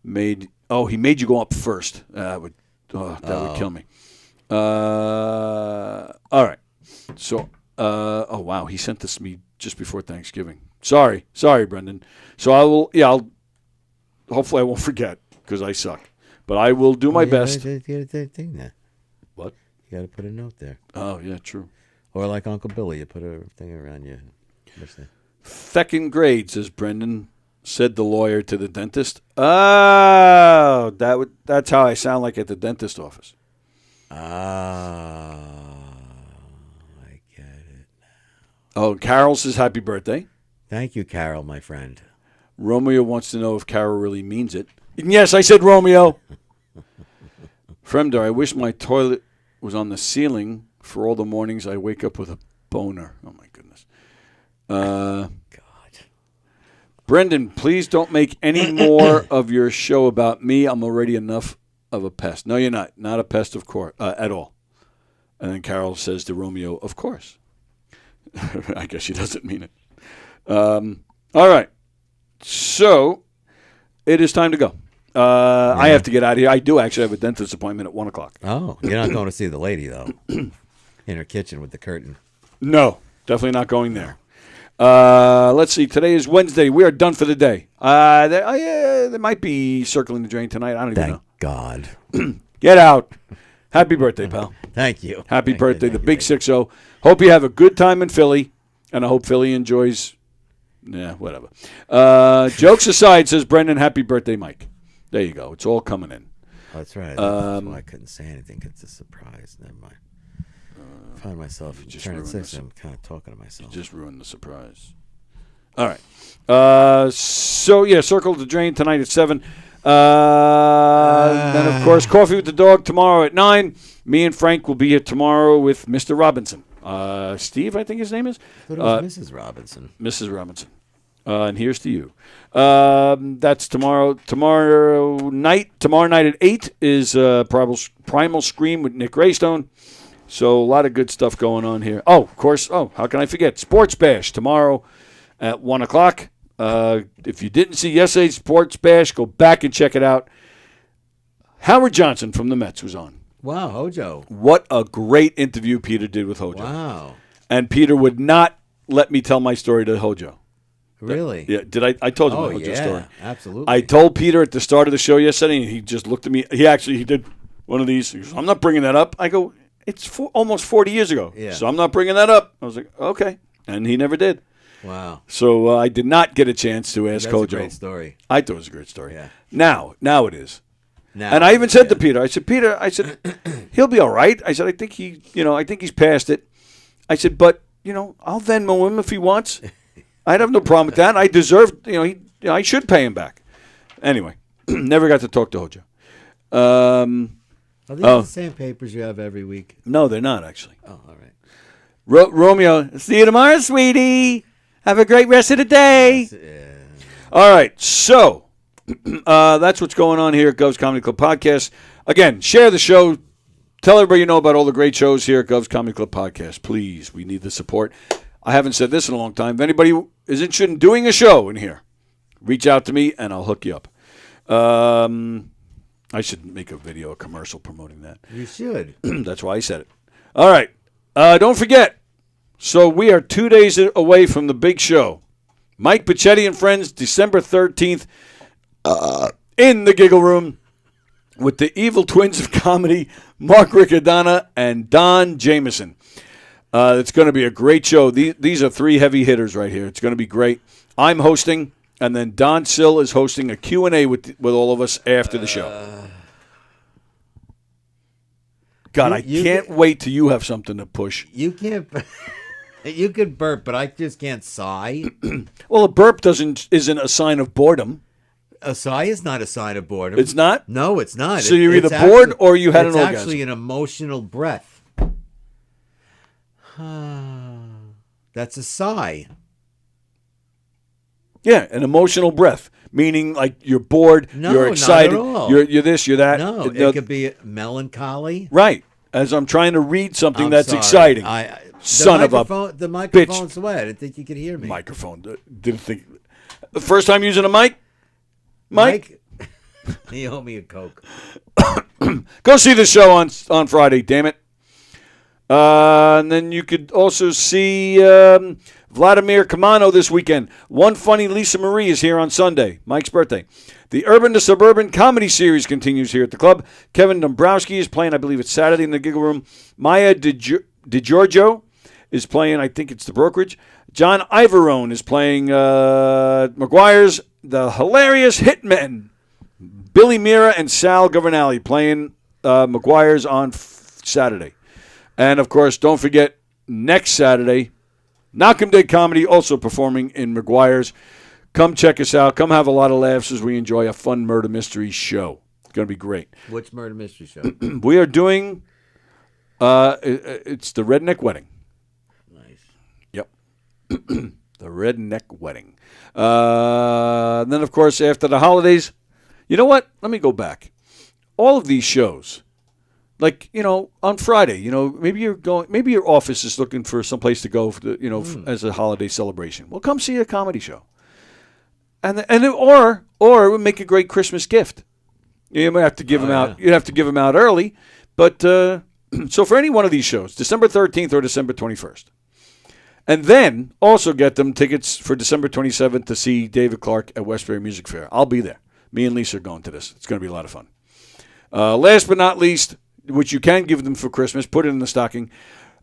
Speaker 10: He made you go up first. That would kill me. All right. So, wow, he sent this to me just before Thanksgiving. Sorry, Brendan. So I'll hopefully I won't forget because I suck. But I will do my best.
Speaker 11: You got a thing there.
Speaker 10: What?
Speaker 11: You got to put a note there.
Speaker 10: Oh, yeah, true.
Speaker 11: Or like Uncle Billy, you put a thing around you.
Speaker 10: Second grade, says Brendan, said the lawyer to the dentist. Oh, that's how I sound like at the dentist office.
Speaker 11: I get it now.
Speaker 10: Oh, Carol says happy birthday.
Speaker 11: Thank you, Carol, my friend.
Speaker 10: Romeo wants to know if Carol really means it. Yes, I said Romeo. Fremder, I wish my toilet was on the ceiling for all the mornings I wake up with a boner. Oh, my goodness.
Speaker 11: God.
Speaker 10: Brendan, please don't make any more of your show about me. I'm already enough of a pest. No, you're not. Not a pest, of course, at all. And then Carol says to Romeo, of course. I guess she doesn't mean it. All right. So it is time to go. I have to get out of here. I do actually have a dentist appointment at 1 o'clock.
Speaker 11: Oh, you're not going to see the lady, though, in her kitchen with the curtain.
Speaker 10: No, definitely not going there. Let's see. Today is Wednesday. We are done for the day. There might be circling the drain tonight. I don't even know.
Speaker 11: Thank God.
Speaker 10: Get out. Happy birthday, pal.
Speaker 11: Thank you.
Speaker 10: Happy birthday, the Big 6-0. Hope you have a good time in Philly, and I hope Philly enjoys. Yeah, whatever. Jokes aside, says Brendan, happy birthday, Mike. There you go. It's all coming in.
Speaker 11: Oh, that's right. That's why I couldn't say anything. It's a surprise. Never mind. I find myself turning 6 and I'm kind of talking to myself.
Speaker 10: You just ruined the surprise. All right. Circle the drain tonight at 7. Then, of course, Coffee with the Dog tomorrow at 9. Me and Frank will be here tomorrow with Mr. Robinson. Steve, I think his name is.
Speaker 11: But it was Mrs. Robinson.
Speaker 10: Mrs. Robinson. And here's to you. That's tomorrow. Tomorrow night at 8 is Primal Scream with Nick Raystone. So a lot of good stuff going on here. Oh, of course. Oh, how can I forget? Sports Bash tomorrow at 1 o'clock. If you didn't see yesterday's Sports Bash, go back and check it out. Howard Johnson from the Mets was on.
Speaker 11: Wow, Hojo.
Speaker 10: What a great interview Peter did with Hojo.
Speaker 11: Wow.
Speaker 10: And Peter would not let me tell my story to Hojo.
Speaker 11: Really?
Speaker 10: Yeah. Did I told you
Speaker 11: Oh,
Speaker 10: my Hojo
Speaker 11: yeah,
Speaker 10: story.
Speaker 11: absolutely.
Speaker 10: I told Peter at the start of the show yesterday, and he just looked at me. He did one of these. He goes, I'm not bringing that up. I go, it's almost 40 years ago.
Speaker 11: Yeah.
Speaker 10: So I'm not bringing that up. I was like, okay. And he never did.
Speaker 11: Wow.
Speaker 10: So I did not get a chance to ask
Speaker 11: That's
Speaker 10: Hojo.
Speaker 11: a great story.
Speaker 10: I thought it was a great story.
Speaker 11: Yeah.
Speaker 10: Now it is.
Speaker 11: Now,
Speaker 10: and I even said to Peter, I said, Peter, he'll be all right. I said, I think he's past it. I said, but, I'll Venmo him if he wants. I'd have no problem with that. I deserve, I should pay him back. Anyway, never got to talk to Hojo.
Speaker 11: Are these the same papers you have every week?
Speaker 10: No, they're not, actually.
Speaker 11: Oh, all right.
Speaker 10: Romeo, see you tomorrow, sweetie. Have a great rest of the day. All right, so that's what's going on here at Gov's Comedy Club Podcast. Again, share the show. Tell everybody you know about all the great shows here at Gov's Comedy Club Podcast. Please, we need the support. I haven't said this in a long time. If anybody is interested in doing a show in here, reach out to me and I'll hook you up. I should make a commercial promoting that.
Speaker 11: You should.
Speaker 10: That's why I said it. All right. Don't forget. So we are 2 days away from the big show. Mike Pacchetti and Friends, December 13th, in the Giggle Room with the evil twins of comedy, Mark Riccadonna and Don Jameson. It's going to be a great show. These are three heavy hitters right here. It's going to be great. I'm hosting, and then Don Sill is hosting a Q&A with all of us after the show. God, I can't wait till you have something to push.
Speaker 11: You can't. You can burp, but I just can't sigh.
Speaker 10: Well, a burp isn't a sign of boredom.
Speaker 11: A sigh is not a sign of boredom.
Speaker 10: It's not?
Speaker 11: No, it's not.
Speaker 10: So you're either bored or you had an orgasm.
Speaker 11: It's actually an emotional breath. That's a sigh.
Speaker 10: Yeah, an emotional breath, meaning like you're bored, you're excited,
Speaker 11: not at all.
Speaker 10: you're this, you're that.
Speaker 11: No, it could be melancholy.
Speaker 10: Right. As I'm trying to read something that's exciting. Son of a
Speaker 11: the microphone's
Speaker 10: bitch.
Speaker 11: away. I didn't think you could hear me.
Speaker 10: Microphone. Didn't think. First time using a mic? Mike?
Speaker 11: You owe me a Coke.
Speaker 10: Go see the show on Friday, damn it. And then you could also see Vladimir Kamano this weekend. One Funny Lisa Marie is here on Sunday, Mike's birthday. The Urban to Suburban comedy series continues here at the club. Kevin Dombrowski is playing, I believe it's Saturday in the Giggle Room. Maya DiGiorgio is playing, I think it's the Brokerage. John Ivorone is playing McGuire's The Hilarious Hitmen. Billy Mira and Sal Governale playing McGuire's on Saturday. And, of course, don't forget, next Saturday, Knockem Dead Comedy also performing in McGuire's. Come check us out. Come have a lot of laughs as we enjoy a fun murder mystery show. It's going to be great.
Speaker 11: Which murder mystery show?
Speaker 10: We are doing, it's the Redneck Wedding.
Speaker 11: Nice.
Speaker 10: Yep. The Redneck Wedding. Then, of course, after the holidays, you know what? Let me go back. All of these shows, like, on Friday, maybe your office is looking for someplace to go, as a holiday celebration. Well, come see a comedy show. Or it would make a great Christmas gift. You might have to give them out. You'd have to give them out early. But so for any one of these shows, December 13th or December 21st. And then also get them tickets for December 27th to see David Clark at Westbury Music Fair. I'll be there. Me and Lisa are going to this. It's going to be a lot of fun. Last but not least, which you can give them for Christmas, put it in the stocking.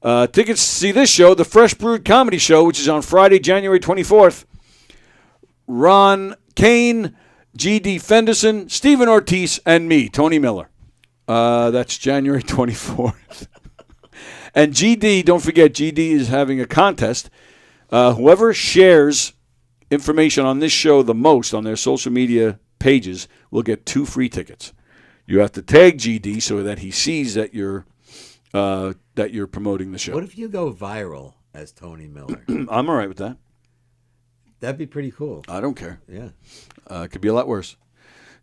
Speaker 10: Tickets to see this show, the Fresh Brewed Comedy Show, which is on Friday, January 24th. Ron Kane, G.D. Fenderson, Stephen Ortiz, and me, Tony Miller. That's January 24th. And G.D., don't forget, G.D. is having a contest. Whoever shares information on this show the most on their social media pages will get 2 free tickets. You have to tag G.D. so that he sees that you're promoting the show.
Speaker 11: What if you go viral as Tony Miller?
Speaker 10: I'm all right with that.
Speaker 11: That'd be pretty cool.
Speaker 10: I don't care.
Speaker 11: Yeah.
Speaker 10: It could be a lot worse.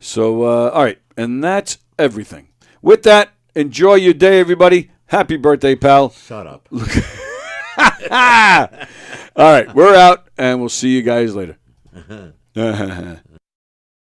Speaker 10: So, all right. And that's everything. With that, enjoy your day, everybody. Happy birthday, pal.
Speaker 11: Shut up.
Speaker 10: All right. We're out, and we'll see you guys later.